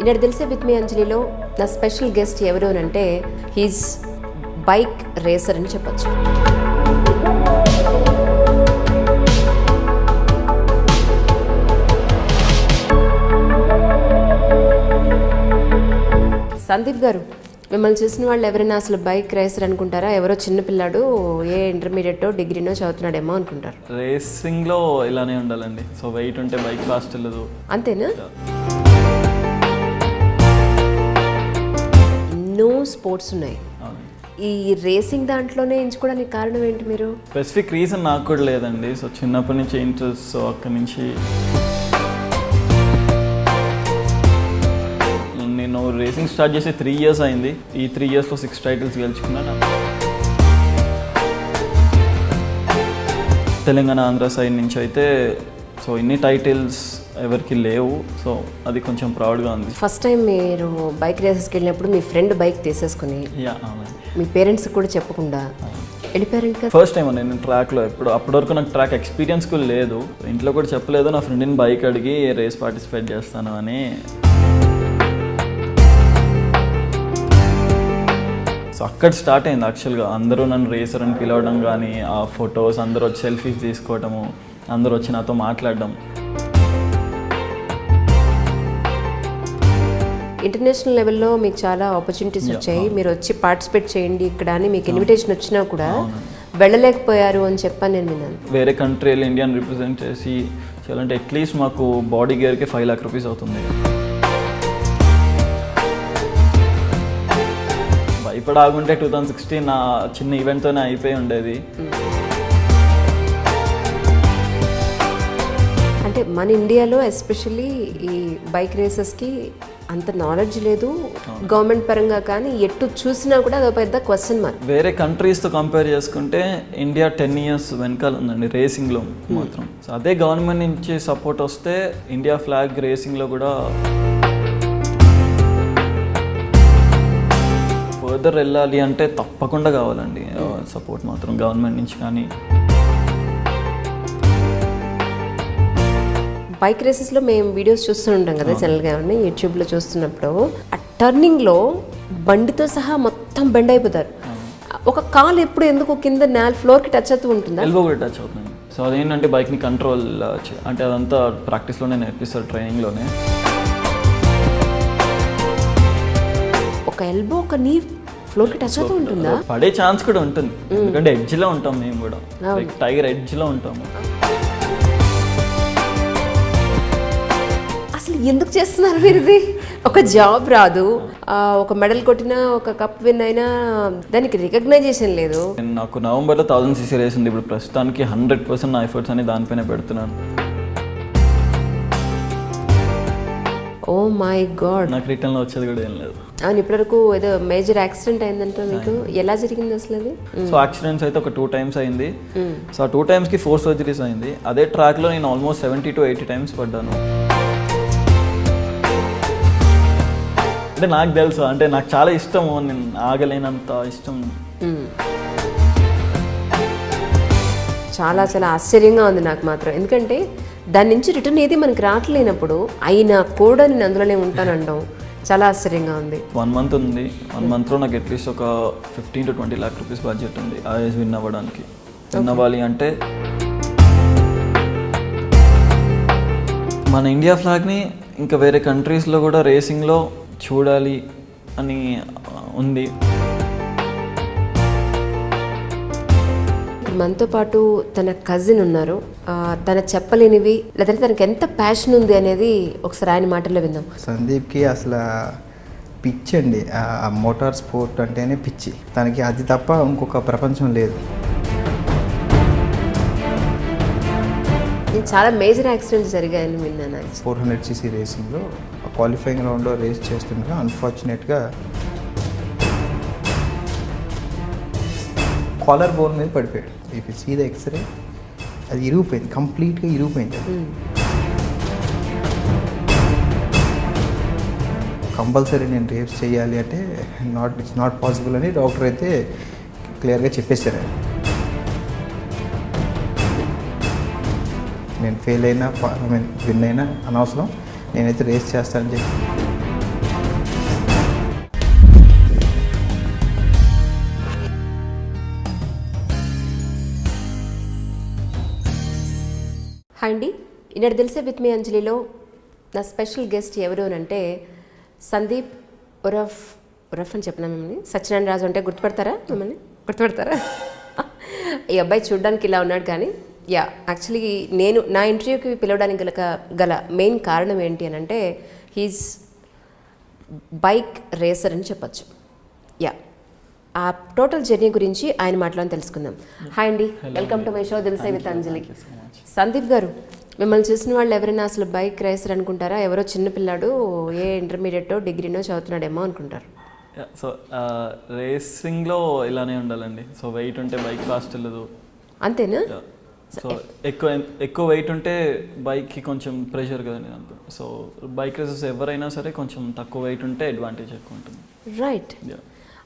ఇక్కడ తెలిసే with me అంజలిలో నా స్పెషల్ గెస్ట్ ఎవరు అని అంటే హీస్ బైక్ రేసర్ అని చెప్పచ్చు. సందీప్ గారు, మిమ్మల్ని చూసిన వాళ్ళు ఎవరైనా అసలు బైక్ రేసర్ అనుకుంటారా? ఎవరో చిన్నపిల్లాడు ఏ ఇంటర్మీడియట్ డిగ్రీనో చదువుతున్నాడేమో అనుకుంటారు. రేసింగ్లో ఇలానే ఉండాలండి. సో వెయిట్ ఉంటే బైక్ ఫాస్ట్ వెళ్ళదు. అంతేనా? ఎన్నో స్పోర్ట్స్ ఉన్నాయి, ఈ రేసింగ్ దాంట్లోనే ఎంచుకోవడానికి కారణం ఏంటి? మీరు స్పెసిఫిక్ రీజన్ నాకు కూడా లేదండి. సో చిన్నప్పటి నుంచి ఇంట్రెస్ట్. సో అక్కడి నుంచి నేను రేసింగ్ స్టార్ట్ చేసి 3 years అయింది. ఈ 3 yearsలో 6 titles గెలుచుకున్నాను. తెలంగాణ ఆంధ్ర సైడ్ నుంచి అయితే సో ఇన్ని టైటిల్స్ ఎవరికి లేవు. సో అది కొంచెం ప్రౌడ్గా ఉంది. ఫస్ట్ టైం మీరు బైక్ రేసెస్కి వెళ్ళినప్పుడు మీ ఫ్రెండ్ బైక్ తీసేసుకుని మీ పేరెంట్స్ కూడా చెప్పకుండా వెళ్ళిపోయారు ఇంకా? ఫస్ట్ టైం నేను ట్రాక్లో అప్పటి వరకు నాకు ట్రాక్ ఎక్స్పీరియన్స్ కూడా లేదు. ఇంట్లో కూడా చెప్పలేదు. నా ఫ్రెండ్ని బైక్ అడిగి రేస్ పార్టిసిపేట్ చేస్తాను అని. సో అక్కడ స్టార్ట్ అయింది యాక్చువల్గా. అందరూ నన్ను రేసర్ అని పిలవడం కానీ, ఆ ఫొటోస్ అందరూ వచ్చి సెల్ఫీస్ తీసుకోవడము, అందరూ వచ్చి నాతో మాట్లాడడం. ఇంటర్నేషనల్ లెవెల్లో మీకు చాలా ఆపర్చునిటీస్ వచ్చాయి. మీరు వచ్చి పార్టిసిపేట్ చేయండి ఇక్కడ అని మీకు ఇన్విటేషన్ వచ్చినా కూడా వెళ్ళలేకపోయారు అని చెప్పాను నేను విన్నాను. వేరే కంట్రీ వెళ్ళి ఇండియాని రిప్రజెంట్ చేసి చేయాలంటే అట్లీస్ట్ మాకు బాడీ గేర్కి 5 lakh rupees అవుతుంది. ఇప్పుడు ఆగుంటే 2016 నా చిన్న ఈవెంట్తోనే అయిపోయి ఉండేది. అంటే మన ఇండియాలో ఎస్పెషల్లీ ఈ బైక్ రేసెస్కి అంత నాలెడ్జ్ లేదు గవర్నమెంట్ పరంగా, కానీ ఎటు చూసినా కూడా అదొక పెద్ద క్వశ్చన్ మార్క్. వేరే కంట్రీస్తో కంపేర్ చేసుకుంటే ఇండియా 10 years వెనకాల ఉందండి రేసింగ్లో మాత్రం. సో అదే గవర్నమెంట్ నుంచి సపోర్ట్ వస్తే ఇండియా ఫ్లాగ్ రేసింగ్లో కూడా ఫర్దర్ వెళ్ళాలి అంటే తప్పకుండా కావాలండి సపోర్ట్ మాత్రం గవర్నమెంట్ నుంచి. కానీ బైక్ రేసెస్లో మేము వీడియోస్ చూస్తూ ఉంటాం కదా ఛానల్ కానీ యూట్యూబ్లో చూస్తున్నప్పుడు ఆ టర్నింగ్లో బండితో సహా మొత్తం బెండ్ అయిపోతారు. ఒక కాలు ఎప్పుడు ఎందుకు కింద ఫ్లోర్కి టచ్ అవుతూ ఉంటుందా? ఎల్బో కూడా టచ్ అవుతుంది. సో అదేంటంటే బైక్ని కంట్రోల్ అంటే అదంతా ప్రాక్టీస్లోనే నేర్పిస్తారు, ట్రైనింగ్లోనే. ఒక ఎల్బో ఒక నీ ఫ్లోర్కి టచ్ అవుతూ ఉంటుందా? పడే ఛాన్స్ కూడా ఉంటుంది, ఎందుకంటే ఎడ్జ్లో ఉంటాం మేము కూడా, టైగర్ ఎడ్జ్లో ఉంటాము. అసలు ఎందుకు చేస్తున్నారు మీరు ఇది? ఒక జాబ్ రాదు, ఒక మెడల్ కొట్టినా ఒక కప్ విన్ అయినా దానికి రికగ్నైజేషన్ లేదు. నాకు నవంబర్లో 1000cc రేస్ ఉంది. ఇప్పుడు ప్రస్తుతానికి 100% నా ఎఫర్ట్స్ అని దానిపైన పెడుతున్నాను. Oh my god. నాకు రిటర్న్లో వచ్చేది కూడా ఏం లేదు. అవును, ఇప్పటివరకు ఏదో మేజర్ యాక్సిడెంట్ అయిందంటే మీకు ఎలా జరిగింది అసలు అది? సో యాక్సిడెంట్స్ అయితే ఒక 2 times అయింది. సో ఆ 2 timesకి 4 surgeries అయింది. అదే ట్రాక్లో నేను ఆల్మోస్ట్ 70 to 80 times పడ్డాను. అంటే నాకు తెలుసు, అంటే నాకు చాలా ఇష్టము, నేను ఆగలేనంత ఇష్టం. చాలా చాలా ఆశ్చర్యంగా ఉంది నాకు మాత్రం. ఎందుకంటే దాని నుంచి రిటర్న్ ఏది మనకి రావట్లేనప్పుడు అయినా కూడా నేను అందులోనే ఉంటానంటాం, చాలా ఆశ్చర్యంగా ఉంది. 1 month ఉంది. 1 monthలో నాకు అట్లీస్ట్ ఒక 15 to 20 lakh rupees బడ్జెట్ ఉంది ఆ రేస్ విన్ అవ్వడానికి. విన్ అవ్వాలి అంటే మన ఇండియా ఫ్లాగ్ని ఇంకా వేరే కంట్రీస్లో కూడా రేసింగ్లో చూడాలి అని ఉంది. మనతో పాటు తన కజిన్ ఉన్నారు. తన చెప్పలేనివి లేదంటే తనకి ఎంత ప్యాషన్ ఉంది అనేది ఒకసారి ఆయన మాటల్లో విందాం. సందీప్కి అసలు పిచ్చి అండి, ఆ మోటార్ స్పోర్ట్ అంటేనే పిచ్చి తనకి. అది తప్ప ఇంకొక ప్రపంచం లేదు. చాలా మేజర్ యాక్సిడెంట్స్ జరిగాయని విన్నాను. 400cc రేసింగ్లో క్వాలిఫైయింగ్ రౌండ్లో రేస్ చేస్తుండగా అన్ఫార్చునేట్గా కాలర్ బోన్ మీద పడిపోయాడు. If you see the x ray అది ఇరిగిపోయింది, కంప్లీట్గా ఇరిగిపోయింది. కంపల్సరీ నేను రేస్ చేయాలి అంటే ఇట్స్ నాట్ పాసిబుల్ అని డాక్టర్ అయితే క్లియర్గా చెప్పేశారు. నేను ఫెయిల్ అయినా విన్ అయినా అనవసరం, నేనైతే రేస్ చేస్తానని చెప్పి. హాయ్ అండి, ఈనాడు తెలిసే విత్ మీ అంజలిలో నా స్పెషల్ గెస్ట్ ఎవరు అని అంటే సందీప్ ఉరఫ్ అని చెప్పినా మిమ్మల్ని సత్యనారాయణ రాజు అంటే గుర్తుపడతారా? మిమ్మల్ని గుర్తుపడతారా? ఈ అబ్బాయి చూడడానికి ఇలా ఉన్నాడు కానీ యాక్చువల్లీ నేను నా ఇంటర్వ్యూకి పిలవడానికి గల మెయిన్ కారణం ఏంటి అని అంటే హీజ్ బైక్ రేసర్ అని చెప్పచ్చు. ఆ టోటల్ జర్నీ గురించి ఆయన మాటలను తెలుసుకుందాం. హాయ్ అండి, welcome to my show Dil Se with Anjali. Sandeep గారు, మిమ్మల్ని చూసిన వాళ్ళు ఎవరైనా అసలు బైక్ రేసర్ అనుకుంటారా? ఎవరో చిన్నపిల్లాడు ఏ ఇంటర్మీడియటో డిగ్రీనో చదువుతున్నాడేమో అనుకుంటారు. సో రేసింగ్లో ఇలానే ఉండాలండి. సో వెయిట్ ఉంటే బైక్ ఫాస్ట్ వెళ్ళదు. అంతేనా? సో ఎక్కువ వెయిట్ ఉంటే బైక్కి కొంచెం ప్రెషర్ కదండి దాంట్లో. సో బైక్ రేసెస్ ఎవరైనా సరే కొంచెం తక్కువ వెయిట్ ఉంటే అడ్వాంటేజ్ ఎక్కువ ఉంటుంది. రైట్.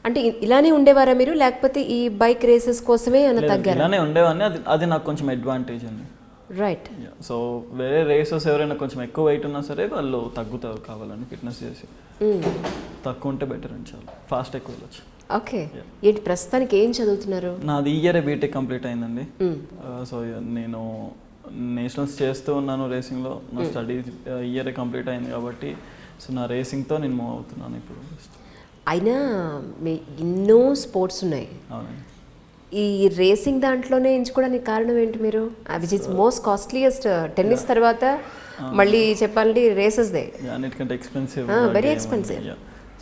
అంటే ఇలానే ఉండేవారా మీరు, లేకపోతే ఈ బైక్ రేసెస్ కోసమే ఏమైనా తగ్గారా? ఇలానే ఉండేవాడిని, అది నాకు కొంచెం అడ్వాంటేజ్ అండి. రైట్. సో వేరే రేసెస్ ఎవరైనా కొంచెం ఎక్కువ వెయిట్ ఉన్నా సరే వాళ్ళు తగ్గుతారు కావాలని ఫిట్నెస్ చేసి. తక్కువ ఉంటే బెటర్ అని, చాలా ఫాస్ట్ ఎక్కువ వెళ్ళచ్చు. ఓకే. ఏంటి ప్రస్తుతానికి ఏం చదువుతున్నారు? నాది ఈ ఇయర్ బీటెక్ కంప్లీట్ అయిందండి. సో నేను నేషనల్స్ చేస్తూ ఉన్నాను రేసింగ్లో. నా స్టడీ ఇయర్ కంప్లీట్ అయింది కాబట్టి సో నా రేసింగ్తో నేను మూవ్ అవుతున్నాను ఇప్పుడు. అయినా మీ ఎన్నో స్పోర్ట్స్ ఉన్నాయి, అవునండి. ఈ రేసింగ్ దాంట్లోనే ఎంచుకోవడానికి కారణం ఏంటి మీరు? Which is most costliest. Tennis తర్వాత మళ్ళీ చెప్పాలంటే రేసెస్దే అన్నిటికంటే ఎక్స్పెన్సివ్, వెరీ ఎక్స్పెన్సివ్.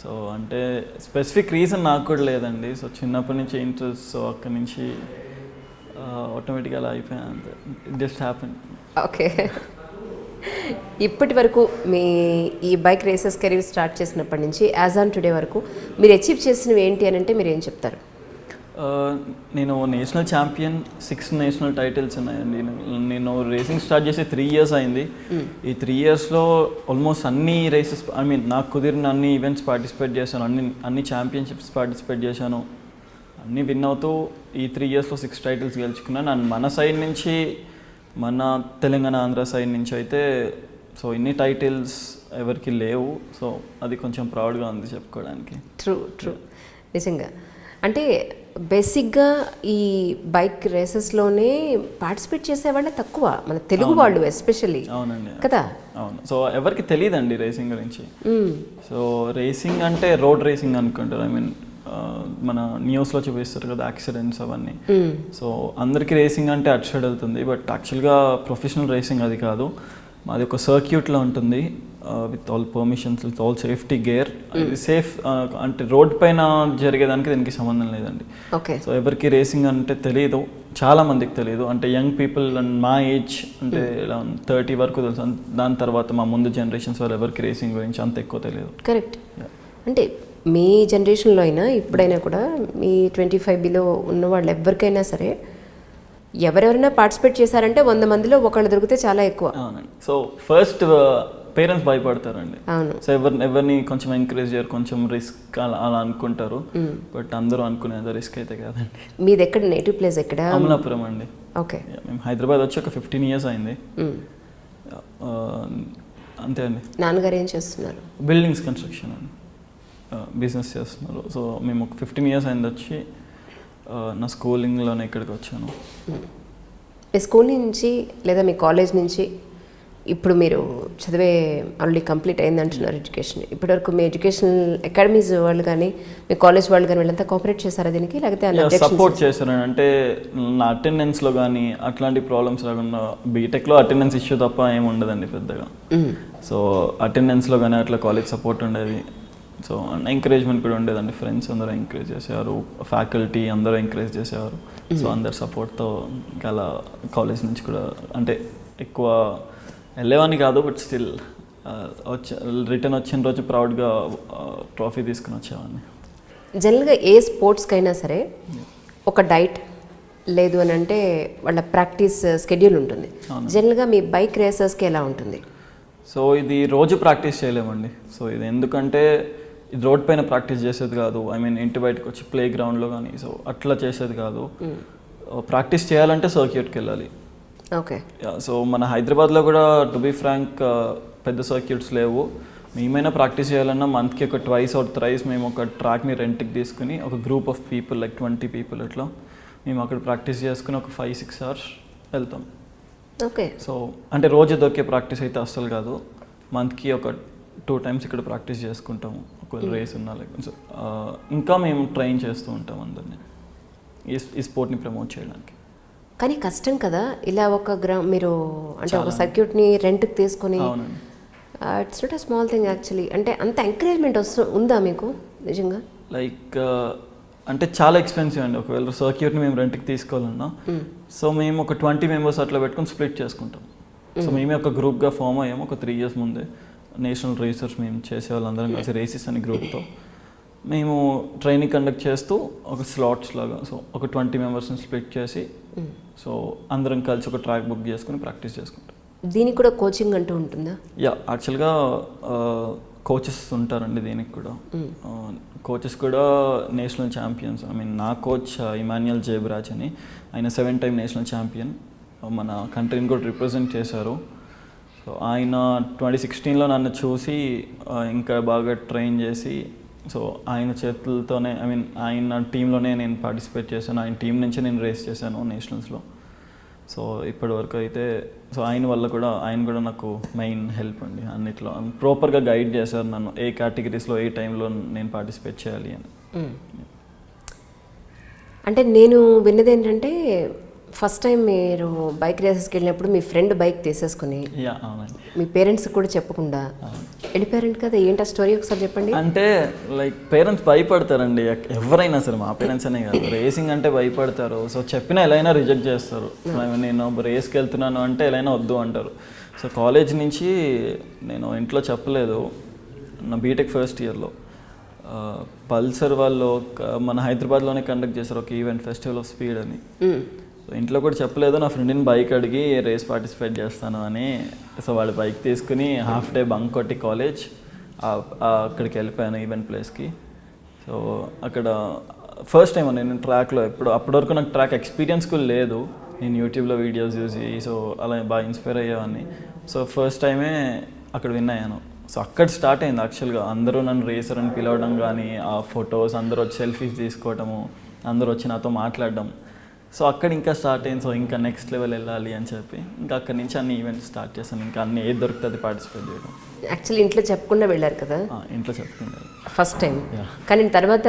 సో అంటే స్పెసిఫిక్ రీజన్ నాకు కూడా లేదండి. సో చిన్నప్పటి నుంచి ఇంట్రెస్ట్, సో అక్కడి నుంచి ఆటోమేటిక్గా అలా అయిపోయాను అంతే. It just happen. ఓకే. ఇప్పటి వరకు మీ ఈ బైక్ రేసెస్ కెరీర్ స్టార్ట్ చేసినప్పటి నుంచి యాజ్ ఆన్ టుడే వరకు మీరు అచీవ్ చేసినవి ఏంటి అని అంటే మీరు ఏం చెప్తారు? నేను నేషనల్ ఛాంపియన్, 6 నేషనల్ టైటిల్స్ ఉన్నాయండి. నేను రేసింగ్ స్టార్ట్ చేసి 3 years అయింది. ఈ 3 yearsలో ఆల్మోస్ట్ అన్ని రేసెస్, నాకు కుదిరిన అన్ని ఈవెంట్స్ పార్టిసిపేట్ చేశాను, అన్ని ఛాంపియన్షిప్స్ పార్టిసిపేట్ చేశాను, అన్నీ విన్ అవుతూ ఈ 3 yearsలో 6 టైటిల్స్ గెలుచుకున్నాను. అండ్ మన సైడ్ నుంచి, మన తెలంగాణ ఆంధ్ర సైడ్ నుంచి అయితే సో ఇన్ని టైటిల్స్ ఎవరికి లేవు. సో అది కొంచెం ప్రౌడ్గా ఉంది చెప్పుకోవడానికి. ట్రూ నిజంగా. అంటే బేసిక్గా ఈ బైక్ రేసెస్లోనే పార్టిసిపేట్ చేసేవాళ్ళే తక్కువ, మన తెలుగు వాళ్ళు ఎస్పెషల్లీ. అవునండి, కదా? అవును. సో ఎవరికి తెలియదండి రేసింగ్ గురించి. సో రేసింగ్ అంటే రోడ్ రేసింగ్ అనుకుంటారు. మన న్యూస్లో చూపిస్తారు కదా యాక్సిడెంట్స్ అవన్నీ. సో అందరికీ రేసింగ్ అంటే అటు సైడ్ వెళ్తుంది, బట్ యాక్చువల్గా ప్రొఫెషనల్ రేసింగ్ అది కాదు. మాది ఒక సర్క్యూట్లో ఉంటుంది, with all permissions, with all safety gear. ఇది సేఫ్ అంటే రోడ్ పైన జరిగేదానికి దీనికి సంబంధం లేదండి. ఓకే. సో ఎవరికి రేసింగ్ అంటే తెలియదు, చాలా మందికి తెలియదు. అంటే యంగ్ పీపుల్ అండ్ మా ఏజ్ అంటే 30 వరకు తెలుసు. దాని తర్వాత మా ముందు జనరేషన్స్ వాళ్ళు ఎవరికి రేసింగ్ గురించి అంత ఎక్కువ తెలియదు. కరెక్ట్. అంటే మీ జనరేషన్లో అయినా ఇప్పుడైనా కూడా మీ 25 బిలో ఉన్న వాళ్ళు ఎవరికైనా సరే ఎవరెవరైనా పార్టిసిపేట్ చేశారంటే 100 మందిలో ఒకళ్ళు దొరికితే చాలా ఎక్కువ. అవునండి. సో ఫస్ట్ పేరెంట్స్ భయపడతారండి. అవును. సో ఎవరిని కొంచెం ఎంకరేజ్ చేయరు, కొంచెం రిస్క్ అలా అనుకుంటారు. బట్ అందరూ అనుకునేది రిస్క్ అయితే కాదండి. మీది ఎక్కడ, నేటివ్ ప్లేస్ ఎక్కడ? అమలాపురం అండి. ఓకే. మేము హైదరాబాద్ వచ్చి ఒక 15 years అయింది. అంతే అండి. నాన్నగారు ఏం చేస్తున్నారు? బిల్డింగ్స్ కన్స్ట్రక్షన్ అండి, బిజినెస్ చేస్తున్నారు. సో మేము ఒక 15 years అయింది వచ్చి. నా స్కూలింగ్లోనే ఇక్కడికి వచ్చాను. మీ స్కూల్ నుంచి లేదా మీ కాలేజ్ నుంచి ఇప్పుడు మీరు చదివే ఆల్రెడీ కంప్లీట్ అయింది అంటున్నారు ఎడ్యుకేషన్. ఇప్పటివరకు మీ ఎడ్యుకేషనల్ అకాడమీస్ వాళ్ళు కానీ మీ కాలేజ్ వాళ్ళు కానీ వీళ్ళంతా కోఆపరేట్ చేశారా దీనికి, లేకపోతే సపోర్ట్ చేశారు? అంటే నా అటెండెన్స్లో కానీ అట్లాంటి ప్రాబ్లమ్స్ రాకుండా, బీటెక్లో అటెండెన్స్ ఇష్యూ తప్ప ఏమి ఉండదండి పెద్దగా. సో అటెండెన్స్లో కానీ అట్లా కాలేజ్ సపోర్ట్ ఉండేది. సో ఎంకరేజ్మెంట్ కూడా ఉండేదండి. ఫ్రెండ్స్ అందరూ ఎంకరేజ్ చేసేవారు, ఫ్యాకల్టీ అందరూ ఎంకరేజ్ చేసేవారు. సో అందరు సపోర్ట్తో ఇంకా అలా కాలేజ్ నుంచి కూడా అంటే ఎక్కువ వెళ్ళేవాడిని కాదు, బట్ స్టిల్ రిటర్న్ వచ్చిన రోజు ప్రౌడ్గా ట్రోఫీ తీసుకుని వచ్చేవాడిని. జనరల్గా ఏ స్పోర్ట్స్కైనా సరే ఒక డైట్ లేదు అని అంటే వాళ్ళ ప్రాక్టీస్ స్కెడ్యూల్ ఉంటుంది. జనరల్గా మీ బైక్ రేసర్స్కి ఎలా ఉంటుంది? సో ఇది రోజు ప్రాక్టీస్ చేయలేమండి. సో ఇది ఎందుకంటే ఇది రోడ్ పైన ప్రాక్టీస్ చేసేది కాదు, ఐ మీన్ ఇంటి బయటకు వచ్చి ప్లే గ్రౌండ్లో కానీ సో అట్లా చేసేది కాదు. ప్రాక్టీస్ చేయాలంటే సర్క్యూట్కి వెళ్ళాలి. ఓకే. సో మన హైదరాబాద్లో కూడా టు బీ ఫ్రాంక్ పెద్ద సర్క్యూట్స్ లేవు. మేమైనా ప్రాక్టీస్ చేయాలన్నా మంత్కి ఒక ట్వైస్ ఆర్ థ్రైస్ మేము ఒక ట్రాక్ని రెంట్కి తీసుకుని ఒక group of people like 20 people అట్లా మేము అక్కడ ప్రాక్టీస్ చేసుకుని ఒక 5-6 hours వెళ్తాం. ఓకే. సో అంటే రోజు దొరికే ప్రాక్టీస్ అయితే అస్సలు కాదు. మంత్కి ఒక 2 times ఇక్కడ ప్రాక్టీస్ చేసుకుంటాము ఒకవేళ రేస్ ఉన్నా లేకపోతే. ఇంకా మేము ట్రైన్ చేస్తూ ఉంటాం అందరినీ ఈ స్పోర్ట్ని ప్రమోట్ చేయడానికి. కానీ కష్టం కదా ఇలా ఒక మీరు అంటే ఒక సర్క్యూట్ని రెంట్కి తీసుకొని. అవునండి. It's not a small thing actually. అంటే అంత ఎంకరేజ్మెంట్ ఉందా మీకు నిజంగా? లైక్ అంటే చాలా ఎక్స్పెన్సివ్ అండి ఒకవేళ సర్క్యూట్ని మేము రెంట్కి తీసుకోవాలన్నా. సో మేము ఒక 20 members అట్లా పెట్టుకుని స్ప్లిట్ చేసుకుంటాం. సో మేమే ఒక గ్రూప్గా ఫామ్ అయ్యాము ఒక 3 years ముందే. నేషనల్ రేసర్స్ మేము చేసే వాళ్ళందరం కలిసి రేసెస్ అనే గ్రూప్తో మేము ట్రైనింగ్ కండక్ట్ చేస్తూ ఒక స్లాట్స్ లాగా సో ఒక 20 membersని స్ప్లిట్ చేసి సో అందరం కలిసి ఒక ట్రాక్ బుక్ చేసుకుని ప్రాక్టీస్ చేసుకుంటాం. దీనికి కూడా కోచింగ్ అంటూ ఉంటుందా? యాక్చువల్గా కోచెస్ ఉంటారండి దీనికి కూడా. కోచెస్ కూడా నేషనల్ ఛాంపియన్స్. ఐ మీన్ నా కోచ్ ఇమాన్యుయల్ జేబ్రాజ్ అని, ఆయన 7-time నేషనల్ ఛాంపియన్, మన కంట్రీని కూడా రిప్రజెంట్ చేశారు. సో ఆయన 2016లో నన్ను చూసి ఇంకా బాగా ట్రైన్ చేసి సో ఆయన చేతులతోనే ఐ మీన్ ఆయన టీంలోనే నేను పార్టిసిపేట్ చేశాను. ఆయన టీం నుంచి నేను రేస్ చేశాను నేషనల్స్లో. సో ఇప్పటి వరకు అయితే సో ఆయన వల్ల కూడా ఆయన కూడా నాకు మెయిన్ హెల్ప్ అండి అన్నిట్లో. ప్రాపర్గా గైడ్ చేశారు నన్ను ఏ కేటగిరీస్లో ఏ టైంలో నేను పార్టిసిపేట్ చేయాలి అని. అంటే నేను విన్నది ఏంటంటే ఫస్ట్ టైం మీరు బైక్ రేసెస్కి వెళ్ళినప్పుడు మీ ఫ్రెండ్ బైక్ తీసేసుకుని అవునండి మీ పేరెంట్స్ కూడా చెప్పకుండా వెళ్ళిపోయారంట కదా, ఏంటి ఆ స్టోరీ ఒకసారి చెప్పండి. అంటే లైక్ పేరెంట్స్ భయపడతారండి ఎవరైనా సరే, మా పేరెంట్స్ అనే కాదు, రేసింగ్ అంటే భయపడతారు. సో చెప్పినా ఎలా అయినా రిజెక్ట్ చేస్తారు. నేను రేస్కి వెళ్తున్నాను అంటే ఎలా అయినా వద్దు అంటారు. సో కాలేజ్ నుంచి నేను ఇంట్లో చెప్పలేదు. నా బీటెక్ ఫస్ట్ ఇయర్లో పల్సర్ వాళ్ళు మన హైదరాబాద్లోనే కండక్ట్ చేశారు ఒక ఈవెంట్, ఫెస్టివల్ ఆఫ్ స్పీడ్ అని. సో ఇంట్లో కూడా చెప్పలేదు. నా ఫ్రెండ్ని బైక్ అడిగి రేస్ పార్టిసిపేట్ చేస్తాను అని. సో వాడు బైక్ తీసుకుని హాఫ్ డే బంక్ కొట్టి కాలేజ్ అక్కడికి వెళ్ళిపోయాను ఈవెంట్ ప్లేస్కి. సో అక్కడ ఫస్ట్ టైం నేను ట్రాక్లో అప్పటి వరకు నాకు ట్రాక్ ఎక్స్పీరియన్స్ కూడా లేదు. నేను యూట్యూబ్లో వీడియోస్ చూసి సో అలా బాగా ఇన్స్పైర్ అయ్యేవాడిని. సో ఫస్ట్ టైమే అక్కడ విన్ అయ్యాను. సో అక్కడ స్టార్ట్ అయింది యాక్చువల్గా. అందరూ నన్ను రేసర్ అని పిలవడం కానీ, ఆ ఫొటోస్ అందరూ వచ్చి సెల్ఫీస్ తీసుకోవడము, అందరూ వచ్చి నాతో మాట్లాడడం. సో అక్కడ ఇంకా స్టార్ట్ అయింది. సో ఇంకా నెక్స్ట్ లెవెల్ వెళ్ళాలి అని చెప్పి ఇంకా అక్కడి నుంచి అన్ని ఈవెంట్స్ స్టార్ట్ చేశాను. ఇంకా అన్ని ఏది దొరుకుతుంది పార్టిసిపేట్ చేయడం. యాక్చువల్లీ ఇంట్లో చెప్పకుండా వెళ్ళారు కదా? ఇంట్లో చెప్పుకున్నారు ఫస్ట్ టైం. కానీ తర్వాత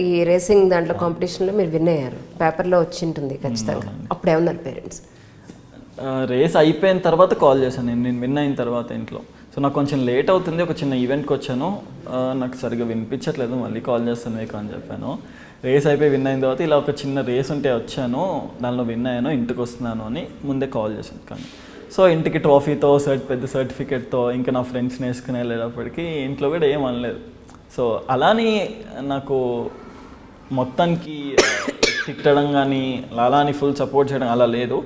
ఈ రేసింగ్ దాంట్లో కాంపిటీషన్లో మీరు విన్ అయ్యారు, పేపర్లో వచ్చి ఉంటుంది ఖచ్చితంగా. అప్పుడు ఏమన్నారు పేరెంట్స్? రేస్ అయిపోయిన తర్వాత కాల్ చేశాను నేను విన్ అయిన తర్వాత ఇంట్లో. సో నాకు కొంచెం లేట్ అవుతుంది, ఒక చిన్న ఈవెంట్కి వచ్చాను, నాకు సరిగ్గా వినిపించట్లేదు, మళ్ళీ కాల్ చేస్తాను మీకు అని చెప్పాను. రేస్ అయిపోయి విన్ అయిన తర్వాత ఇలా ఒక చిన్న రేస్ ఉంటే వచ్చాను, దానిలో విన్ అయ్యాను, ఇంటికి వస్తున్నాను అని ముందే కాల్ చేశాను. కానీ సో ఇంటికి ట్రాఫీతో పెద్ద సర్టిఫికేట్తో ఇంకా నా ఫ్రెండ్స్ని వేసుకుని వెళ్ళేటప్పటికి ఇంట్లో కూడా ఏం అనలేదు. సో అలాని నాకు మొత్తానికి తిట్టడం కానీ అలా అని ఫుల్ సపోర్ట్ చేయడం అలా లేదు.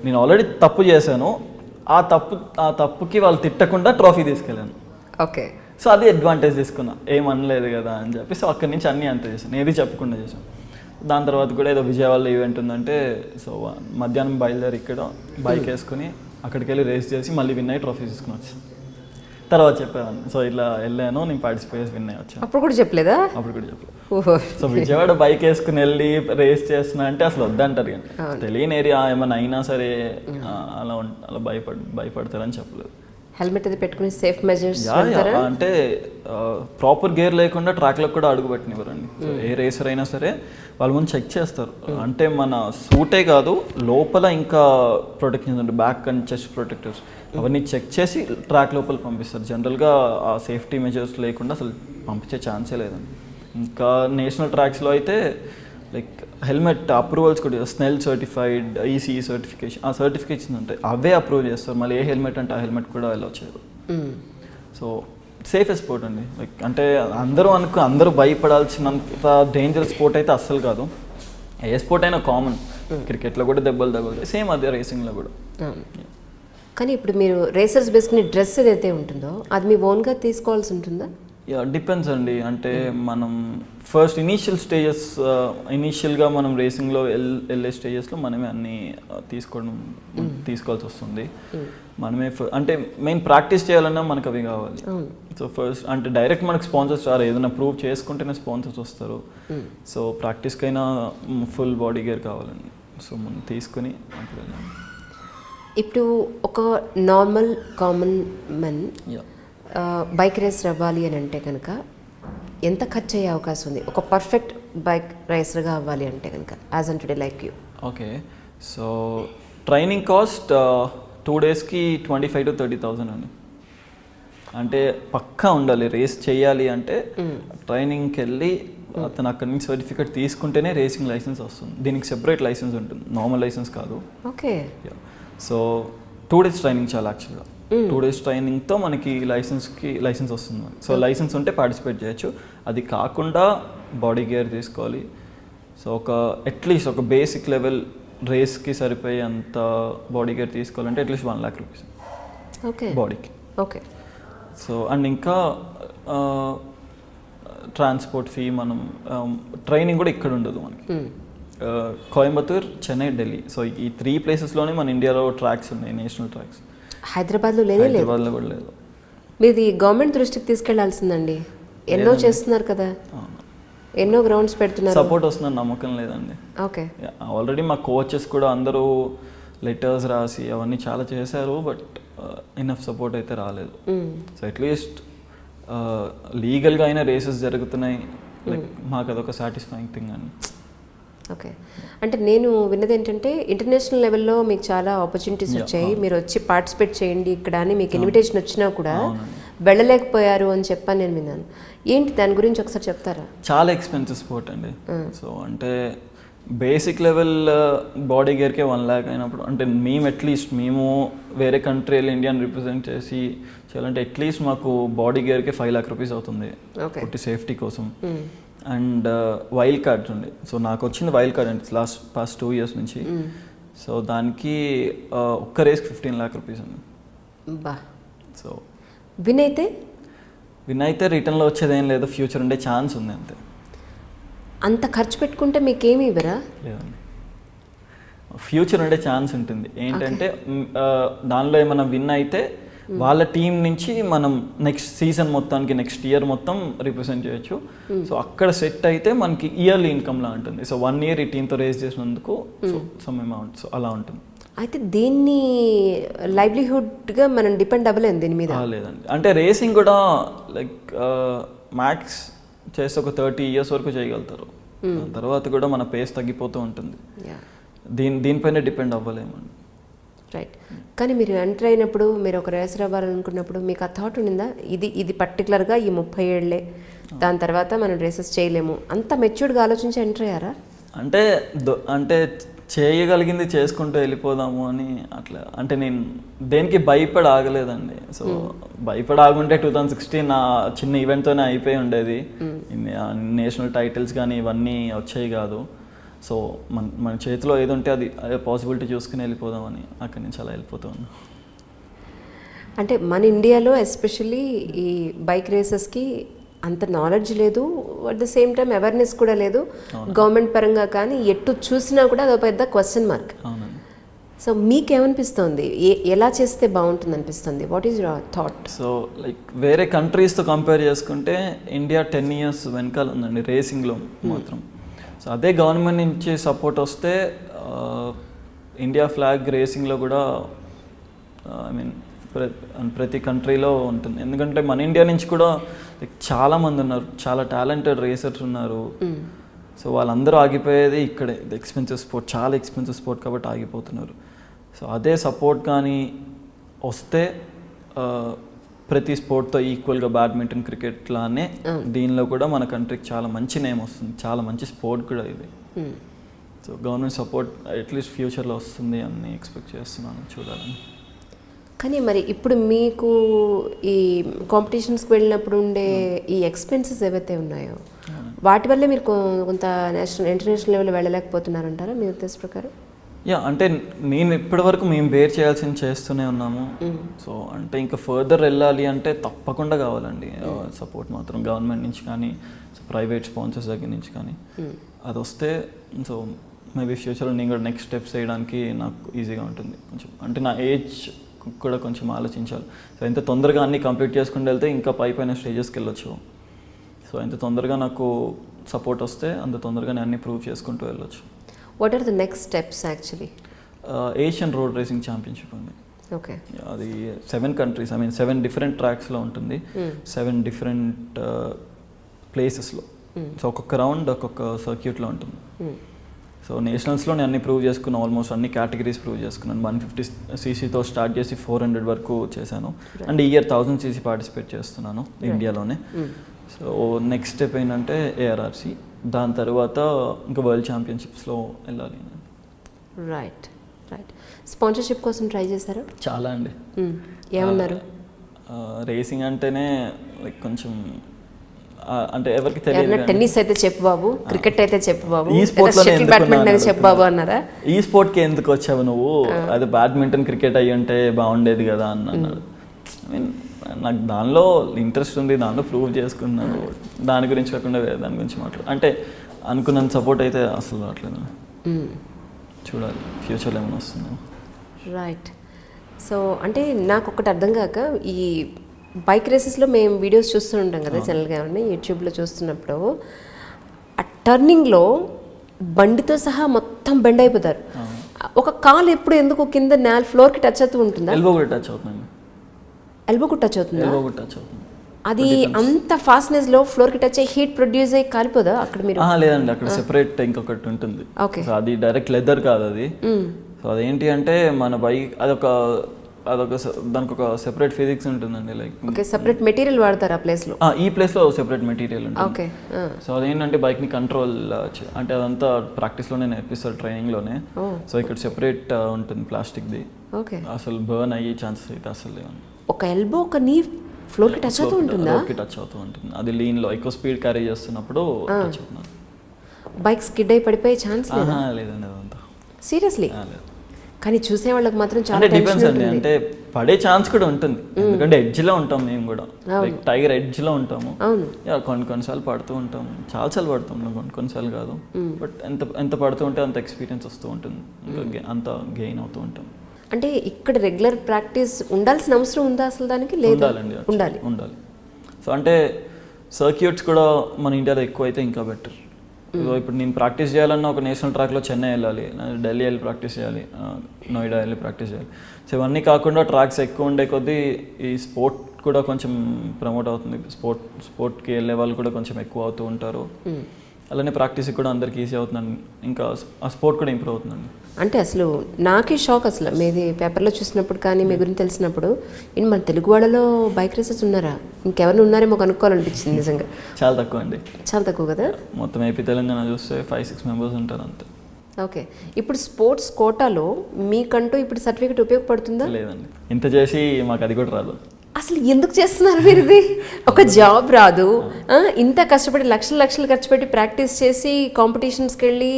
నేను ఆల్రెడీ తప్పు చేశాను, ఆ తప్పుకి వాళ్ళు తిట్టకుండా ట్రాఫీ తీసుకెళ్ళాను. ఓకే. సో అది అడ్వాంటేజ్ తీసుకున్నా, ఏమనలేదు కదా అని చెప్పి. సో అక్కడి నుంచి అన్నీ అంతే చేశాను, ఏది చెప్పకుండా చేశాను. దాని తర్వాత కూడా ఏదో విజయవాడలో ఈవెంట్ ఉందంటే సో మధ్యాహ్నం బయలుదేరి ఇక్కడ బైక్ వేసుకుని అక్కడికి వెళ్ళి రేస్ చేసి మళ్ళీ విన్ అయ్యి ట్రాఫీ తీసుకుని వచ్చాను. తర్వాత చెప్పాను సో ఇట్లా వెళ్ళాను, నేను పార్టిసిపేట్ విన్ అయ్యి వచ్చాను. అప్పుడు కూడా చెప్పలేదా? అప్పుడు కూడా చెప్పలేదు. సో విజయవాడ బైక్ వేసుకుని వెళ్ళి రేస్ చేస్తున్నా అంటే అసలు వద్దంటారు. కానీ తెలియని ఏరియా ఏమైనా అయినా సరే అలా భయపడతారని చెప్పలేదు. హెల్మెట్ అది పెట్టుకుని సేఫ్ మెజర్స్ అంటే ప్రాపర్ గేర్ లేకుండా ట్రాక్లకు కూడా అడుగు పెట్టనివ్వరండి. ఏ రేసర్ అయినా సరే వాళ్ళ ముందు చెక్ చేస్తారు. అంటే మన సూటే కాదు లోపల ఇంకా ప్రొటెక్షన్స్ ఉంటాయి, బ్యాక్ అండ్ చెస్ట్ ప్రొటెక్టర్స్, అవన్నీ చెక్ చేసి ట్రాక్ లోపల పంపిస్తారు. జనరల్గా ఆ సేఫ్టీ మెజర్స్ లేకుండా అసలు పంపించే ఛాన్సే లేదండి. ఇంకా నేషనల్ ట్రాక్స్లో అయితే లైక్ హెల్మెట్ అప్రూవల్స్ కూడా స్నెల్ సర్టిఫైడ్, ఈసీఈ సర్టిఫికేషన్, ఆ సర్టిఫికేషన్ ఉంటాయి, అవే అప్రూవ్ చేస్తారు. మళ్ళీ ఏ హెల్మెట్ అంటే ఆ హెల్మెట్ కూడా అలా వచ్చారు. సో సేఫెస్ట్ స్పోర్ట్ అండి. లైక్ అంటే అందరూ భయపడాల్సినంత డేంజరస్ స్పోర్ట్ అయితే అస్సలు కాదు. ఏ స్పోర్ట్ అయినా కామన్, క్రికెట్లో కూడా దెబ్బలు తగులుతాయి, సేమ్ అదే రేసింగ్లో కూడా. కానీ ఇప్పుడు మీరు రేసర్స్ బేస్కుని డ్రెస్ ఏదైతే ఉంటుందో అది మీ ఓన్గా తీసుకోవాల్సి ఉంటుందా? యా డిపెండ్స్ అండి. అంటే మనం ఫస్ట్ ఇనీషియల్గా మనం రేసింగ్లో వెళ్ళే స్టేజెస్లో మనమే అన్నీ తీసుకోవాల్సి వస్తుంది. మనమే అంటే మెయిన్ ప్రాక్టీస్ చేయాలన్నా మనకు అవి కావాలి. సో ఫస్ట్ అంటే డైరెక్ట్ మనకు స్పాన్సర్స్ రారు, ఏదైనా ప్రూవ్ చేసుకుంటేనే స్పాన్సర్స్ వస్తారు. సో ప్రాక్టీస్కైనా ఫుల్ బాడీ గేర్ కావాలండి. సో మనం తీసుకుని అప్పుడు వెళ్ళాము. ఇప్పుడు ఒక normal common men bike racer అవ్వాలి అని అంటే కనుక ఎంత ఖర్చు అయ్యే అవకాశం ఉంది? ఒక పర్ఫెక్ట్ బైక్ రేసర్గా అవ్వాలి అంటే కనుక as an today like you. Okay, so training cost 2 డేస్కి 25,000 to 30,000 అండి. అంటే పక్కా ఉండాలి. రేస్ చేయాలి అంటే ట్రైనింగ్కి వెళ్ళి అతను అక్కడి నుంచి సర్టిఫికేట్ తీసుకుంటేనే రేసింగ్ లైసెన్స్ వస్తుంది. దీనికి సెపరేట్ లైసెన్స్ ఉంటుంది, నార్మల్ లైసెన్స్ కాదు. ఓకే, సో 2 డేస్ ట్రైనింగ్ చాలా యాక్చువల్గా. 2 డేస్ ట్రైనింగ్తో మనకి లైసెన్స్ వస్తుంది. సో లైసెన్స్ ఉంటే పార్టిసిపేట్ చేయొచ్చు. అది కాకుండా బాడీ గేర్ తీసుకోవాలి. సో అట్లీస్ట్ ఒక బేసిక్ లెవెల్ రేస్కి సరిపోయే అంత బాడీ గేర్ తీసుకోవాలంటే అట్లీస్ట్ 1 lakh rupees ఓకే బాడీకి. ఓకే, సో అండ్ ఇంకా ట్రాన్స్పోర్ట్ ఫీ, మనం ట్రైనింగ్ కూడా ఇక్కడ ఉండదు మనకి. కోయంబత్తూర్, చెన్నై, ఢిల్లీ, సో ఈ 3 ప్లేసెస్లోనే మన ఇండియాలో ట్రాక్స్ ఉన్నాయి, నేషనల్ ట్రాక్స్. హైదరాబాద్లో లేనే లేదు. హైదరాబాద్లో కూడా లేదు. మీది గవర్నమెంట్ దృష్టికి తీసుకెళ్లాల్సిందండి. ఎన్నో చేస్తున్నారు కదా, ఎన్నో గ్రౌండ్స్ పెడుతున్నారు. సపోర్ట్ వస్తుందని నమ్మకం లేదండి. ఓకే, ఆల్రెడీ మా కోచెస్ కూడా అందరూ లెటర్స్ రాసి అవన్నీ చాలా చేశారు, బట్ ఇనఫ్ సపోర్ట్ అయితే రాలేదు. సో అట్లీస్ట్ లీగల్గా అయినా రేసెస్ జరుగుతున్నాయి, లైక్ మాకు అదొక సాటిస్ఫైయింగ్ థింగ్ అండి. ఓకే, అంటే నేను విన్నది ఏంటంటే ఇంటర్నేషనల్ లెవెల్లో మీకు చాలా ఆపర్చునిటీస్ వచ్చాయి, మీరు వచ్చి పార్టిసిపేట్ చేయండి ఇక్కడ అని మీకు ఇన్విటేషన్ వచ్చినా కూడా వెళ్ళలేకపోయారు అని చెప్పాను నేను విన్నాను. ఏంటి దాని గురించి ఒకసారి చెప్తారా? చాలా ఎక్స్పెన్సివ్ స్పోర్ట్ అండి. సో అంటే బేసిక్ లెవెల్ బాడీ గేర్కే 1 lakh అయినప్పుడు, అంటే మేము వేరే కంట్రీ వెళ్ళి ఇండియాని రిప్రజెంట్ చేసి చేయాలంటే అట్లీస్ట్ మాకు బాడీ గేర్కే 5 lakh rupees అవుతుంది ఒకటి సేఫ్టీ కోసం. అండ్ వైల్డ్ కార్డ్స్ ఉండే. సో నాకు వచ్చింది వైల్డ్ కార్డ్ అండి పాస్ట్ 2 years నుంచి. సో దానికి ఒక్క రేస్కి 15 lakh rupees అండి. బా, సో విన్ అయితే రిటర్న్లో వచ్చేదేం లేదు, ఫ్యూచర్ ఉండే ఛాన్స్ ఉంది అంతే. అంత ఖర్చు పెట్టుకుంటే మీకేమి ఇవ్వరా? లేదండి, ఫ్యూచర్ ఉండే ఛాన్స్ ఉంటుంది. ఏంటంటే దానిలో ఏమైనా విన్ అయితే వాళ్ళ టీం నుంచి మనం నెక్స్ట్ సీజన్ మొత్తానికి నెక్స్ట్ ఇయర్ మొత్తం రిప్రజెంట్ చేయొచ్చు. సో అక్కడ సెట్ అయితే మనకి ఇయర్లీ ఇన్కమ్లా ఉంటుంది. సో 1 year ఈ టీంతో రేస్ చేసినందుకు సమ్ అమౌంట్, సో అలా ఉంటుంది. అయితే దీన్ని లైవ్లీహుడ్గా మనం డిపెండ్ అవ్వలేము దీని మీద? లేదండి, అంటే రేసింగ్ కూడా లైక్ మ్యాక్స్ చేస్తే ఒక 30 years వరకు చేయగలుగుతారు. తర్వాత కూడా మన పేస్ తగ్గిపోతూ ఉంటుంది. దీనిపైన డిపెండ్ అవ్వలేమండి. రైట్, కానీ మీరు ఎంటర్ అయినప్పుడు, మీరు ఒక రేసర్ అవ్వాలనుకున్నప్పుడు మీకు ఆ థాట్ ఉండిందా, ఇది పర్టికులర్గా ఈ 30 ఏళ్లే, దాని తర్వాత మనం రేసెస్ చేయలేము, అంత మెచ్యూర్డ్గా ఆలోచించి ఎంటర్ అయ్యారా? అంటే చేయగలిగింది చేసుకుంటూ వెళ్ళిపోదాము అని అట్లా. అంటే నేను దేనికి భయపడి ఆగలేదండి. సో భయపడి ఆగుంటే 2016 నా చిన్న ఈవెంట్తోనే అయిపోయి ఉండేది. నేషనల్ టైటిల్స్ కానీ ఇవన్నీ వచ్చాయి కాదు. సో మన చేతిలో ఏది ఉంటే అది పాసిబిలిటీ చూసుకుని వెళ్ళిపోదామని అక్కడి నుంచి అలా వెళ్ళిపోతాను. అంటే మన ఇండియాలో ఎస్పెషల్లీ ఈ బైక్ రేసెస్కి అంత నాలెడ్జ్ లేదు, at the same time awareness కూడా లేదు గవర్నమెంట్ పరంగా. కానీ ఎటు చూసినా కూడా అదొక పెద్ద క్వశ్చన్ మార్క్. సో మీకేమనిపిస్తుంది, ఎలా చేస్తే బాగుంటుంది అనిపిస్తుంది? What is your thought? So like వేరే కంట్రీస్తో కంపేర్ చేసుకుంటే ఇండియా 10 years వెనకాల ఉందండి రేసింగ్లో మాత్రం. సో అదే గవర్నమెంట్ నుంచి సపోర్ట్ వస్తే ఇండియా ఫ్లాగ్ రేసింగ్లో కూడా ఐ మీన్ ప్రతి కంట్రీలో ఉంటుంది. ఎందుకంటే మన ఇండియా నుంచి కూడా చాలామంది ఉన్నారు, చాలా టాలెంటెడ్ రేసర్స్ ఉన్నారు. సో వాళ్ళందరూ ఆగిపోయేది ఇక్కడే. ఎక్స్పెన్సివ్ స్పోర్ట్, చాలా ఎక్స్పెన్సివ్ స్పోర్ట్ కాబట్టి ఆగిపోతున్నారు. సో అదే సపోర్ట్ కానీ వస్తే ప్రతి స్పోర్ట్తో ఈక్వల్గా బ్యాడ్మింటన్, క్రికెట్ లానే దీనిలో కూడా మన కంట్రీకి చాలా మంచి నేమ్ వస్తుంది, చాలా మంచి స్పోర్ట్ కూడా ఇది. సో గవర్నమెంట్ సపోర్ట్ అట్లీస్ట్ ఫ్యూచర్లో వస్తుంది అని ఎక్స్పెక్ట్ చేస్తున్నాను, చూడాలని. కానీ మరి ఇప్పుడు మీకు ఈ కాంపిటీషన్స్కి వెళ్ళినప్పుడు ఉండే ఈ ఎక్స్పెన్సెస్ ఏవైతే ఉన్నాయో వాటి వల్లే మీరు కొంత ఇంటర్నేషనల్ లెవెల్లో వెళ్ళలేకపోతున్నారంటారా మీ ఉద్దేశ ప్రకారం? యా అంటే నేను ఇప్పటివరకు మేము బేర్ చేయాల్సింది చేస్తూనే ఉన్నాము. సో అంటే ఇంకా ఫర్దర్ వెళ్ళాలి అంటే తప్పకుండా కావాలండి సపోర్ట్ మాత్రం గవర్నమెంట్ నుంచి కానీ ప్రైవేట్ స్పాన్సర్స్ దగ్గర నుంచి కానీ అది వస్తే సో మేబీ ఫ్యూచర్లో నేను కూడా నెక్స్ట్ స్టెప్స్ వేయడానికి నాకు ఈజీగా ఉంటుంది కొంచెం. అంటే నా ఏజ్ కూడా కొంచెం ఆలోచించాలి. సో ఎంత తొందరగా అన్నీ కంప్లీట్ చేసుకుంటూ వెళ్తే ఇంకా పైన స్టేజెస్కి వెళ్ళొచ్చు. సో ఎంత తొందరగా నాకు సపోర్ట్ వస్తే అంత తొందరగా నేను అన్నీ ప్రూవ్ చేసుకుంటూ వెళ్ళొచ్చు. What are the next steps actually? Asian road racing championship ఉంది. ఓకే. అది 7 countries, ఐ మీన్ 7 different ట్రాక్స్లో ఉంటుంది, 7 different ప్లేసెస్లో. సో ఒక్కొక్క రౌండ్ ఒక్కొక్క సర్క్యూట్లో ఉంటుంది. సో నేషనల్స్లో నేను అన్ని ప్రూవ్ చేసుకున్నాను, ఆల్మోస్ట్ అన్ని కేటగిరీస్ ప్రూవ్ చేసుకున్నాను. 150cc స్టార్ట్ చేసి 400 వరకు చేశాను. అండ్ ఈ ఇయర్ 1000cc పార్టిసిపేట్ చేస్తున్నాను ఇండియాలోనే. సో నెక్స్ట్ స్టెప్ ఏంటంటే ఏఆర్ఆర్సి, దాని తర్వాత ఇంకా వరల్డ్ ఛాంపియన్షిప్స్లో వెళ్ళాలి. Right right. స్పాన్సర్షిప్ కోసం ట్రై చేశారా? చాలా అండి. ఏమన్నారు? రేసింగ్ అంటేనే లైక్ కొంచెం అంటే ఎవరికి తెలియదు. టెన్నిస్ అయితే చెప్పు బాబు, క్రికెట్ అయితే చెప్పు బాబు, ఈ స్పోర్ట్ బ్యాడ్మింటన్ అయితే చెప్పు బాబు అన్నారా? ఈ స్పోర్ట్కి ఎందుకు వచ్చావు నువ్వు, అది బ్యాడ్మింటన్ క్రికెట్ అయ్యి ఉంటే బాగుండేది కదా అని అన్నాడు. ఐ మీన్ నాకు దానిలో ఇంట్రెస్ట్ ఉంది, దానిలో ప్రూవ్ చేసుకున్నాను. దాని గురించి కాకుండా వేరే దాని గురించి మాట్లాడు అంటే అనుకున్నంత సపోర్ట్ అయితే అసలు రావట్లేదు. చూడాలి ఫ్యూచర్లో ఏమైనా వస్తుందో. రైట్. సో అంటే నాకు ఒకటి అర్థం కాక, ఈ బైక్ రేసెస్లో మేము వీడియోస్ చూస్తూ ఉంటాం కదా జనరల్గా, యూట్యూబ్లో చూస్తున్నప్పుడు ఆ టర్నింగ్లో బండితో సహా మొత్తం బెండ్ అయిపోతారు. ఒక కాలు ఎప్పుడు ఎందుకు కింద ఫ్లోర్కి టచ్ అవుతూ ఉంటుందా? ఎల్బో కూడా టచ్ అవుతుందండి. ఎల్బో కూడా టచ్ అవుతుందా? ఎల్బో కూడా టచ్ అవుతుంది. అది అంత ఫాస్ట్నెస్లో ఫ్లోర్కి టచ్ అయ్యి హీట్ ప్రొడ్యూస్ అయ్యి కాలిపోదా అక్కడ? మీరు లేదండి, అక్కడ సెపరేట్ ఇంకొకటి ఉంటుంది. ఓకే. సో అది డైరెక్ట్ లెదర్ కాదు అది. సో అదేంటి అంటే మన బైక్ అదొక దానికి ఒక సెపరేట్ ఫిజిక్స్ ఉంటుందండి. లైక్ ఓకే, సెపరేట్ మెటీరియల్ వాడతారు ఆ ప్లేస్లో? ఈ ప్లేస్లో సెపరేట్ మెటీరియల్ ఉంటుంది. ఓకే. సో అదేంటంటే బైక్ని కంట్రోల్ అంటే అదంతా ప్రాక్టీస్లోనే నేర్పిస్తారు, ట్రైనింగ్లోనే. సో ఇక్కడ సెపరేట్ ఉంటుంది ప్లాస్టిక్ది. ఓకే. అసలు బర్న్ అయ్యే ఛాన్సెస్ అయితే అసలు లేవు. ఒక ఎల్బో ఒక నీ ఫ్లోర్కి టచ్ అవుతూ ఉంటుందా? టచ్ అవుతూ ఉంటుంది. అది లీన్లో ఎక్కువ స్పీడ్ క్యారీ చేస్తున్నప్పుడు టచ్ అవుతుంది. బైక్ స్కిడ్ అయి పడిపోయే ఛాన్స్ లేదండి అదంతా. సీరియస్లీ? కానీ చూసే వాళ్ళకి మాత్రం చాలా డిపెండ్స్ అండి. అంటే పడే ఛాన్స్ కూడా ఉంటుంది, ఎందుకంటే ఎడ్జ్లో ఉంటాం మేము కూడా, లైక్ టైగర్ ఎడ్జ్లో ఉంటాము. కొన్నిసార్లు పడుతూ ఉంటాము, చాలాసార్లు పడుతూ ఉంటాం, కొన్నిసార్లు కాదు. బట్ ఎంత పడుతూ ఉంటే అంత ఎక్స్పీరియన్స్ వస్తూ ఉంటుంది, అంత గెయిన్ అవుతూ ఉంటాం. అంటే ఇక్కడ రెగ్యులర్ ప్రాక్టీస్ ఉండాల్సిన అవసరం ఉందా అసలు దానికి? లేదు, ఉండాలి. సో అంటే సర్క్యూట్స్ కూడా మన ఇండియాలో ఎక్కువ అయితే ఇంకా బెటర్. ఇప్పుడు నేను ప్రాక్టీస్ చేయాలన్నా ఒక నేషనల్ ట్రాక్లో చెన్నై వెళ్ళాలి, ఢిల్లీ వెళ్ళి ప్రాక్టీస్ చేయాలి, నోయిడా వెళ్ళి ప్రాక్టీస్ చేయాలి. సో ఇవన్నీ కాకుండా ట్రాక్స్ ఎక్కువ ఉండే కొద్దీ ఈ స్పోర్ట్ కూడా కొంచెం ప్రమోట్ అవుతుంది. స్పోర్ట్కి వెళ్ళే వాళ్ళు కూడా కొంచెం ఎక్కువ అవుతూ ఉంటారు. అలానే ప్రాక్టీస్ కూడా అందరికి ఈజీ అవుతుందండి, ఇంకా ఆ స్పోర్ట్ కూడా ఇంప్రూవ్ అవుతుందండి. అంటే అసలు నాకే షాక్, అసలు మీది పేపర్లో చూసినప్పుడు కానీ మీ గురించి తెలిసినప్పుడు, ఏంటి మన తెలుగు వాళ్ళలో బైక్ రేసెస్ ఉన్నారా, ఇంకెవరిని ఉన్నారేమో కనుక్కోవాలనిపించింది నిజంగా. చాలా తక్కువ అండి, చాలా తక్కువ కదా. మొత్తం ఏపీ తెలంగాణ చూస్తే 5-6 మెంబర్స్ ఉంటారు అంతే. ఓకే. ఇప్పుడు స్పోర్ట్స్ కోటాలో మీకంటూ ఇప్పుడు సర్టిఫికేట్ ఉపయోగపడుతుందా? లేదండి, ఇంత చేసి మాకు అది కూడా రాదు. అసలు ఎందుకు చేస్తున్నారు మీరు ఇది? ఒక జాబ్ రాదు, ఇంత కష్టపడి లక్షలు ఖర్చు పెట్టి ప్రాక్టీస్ చేసి కాంపిటీషన్స్కి వెళ్ళి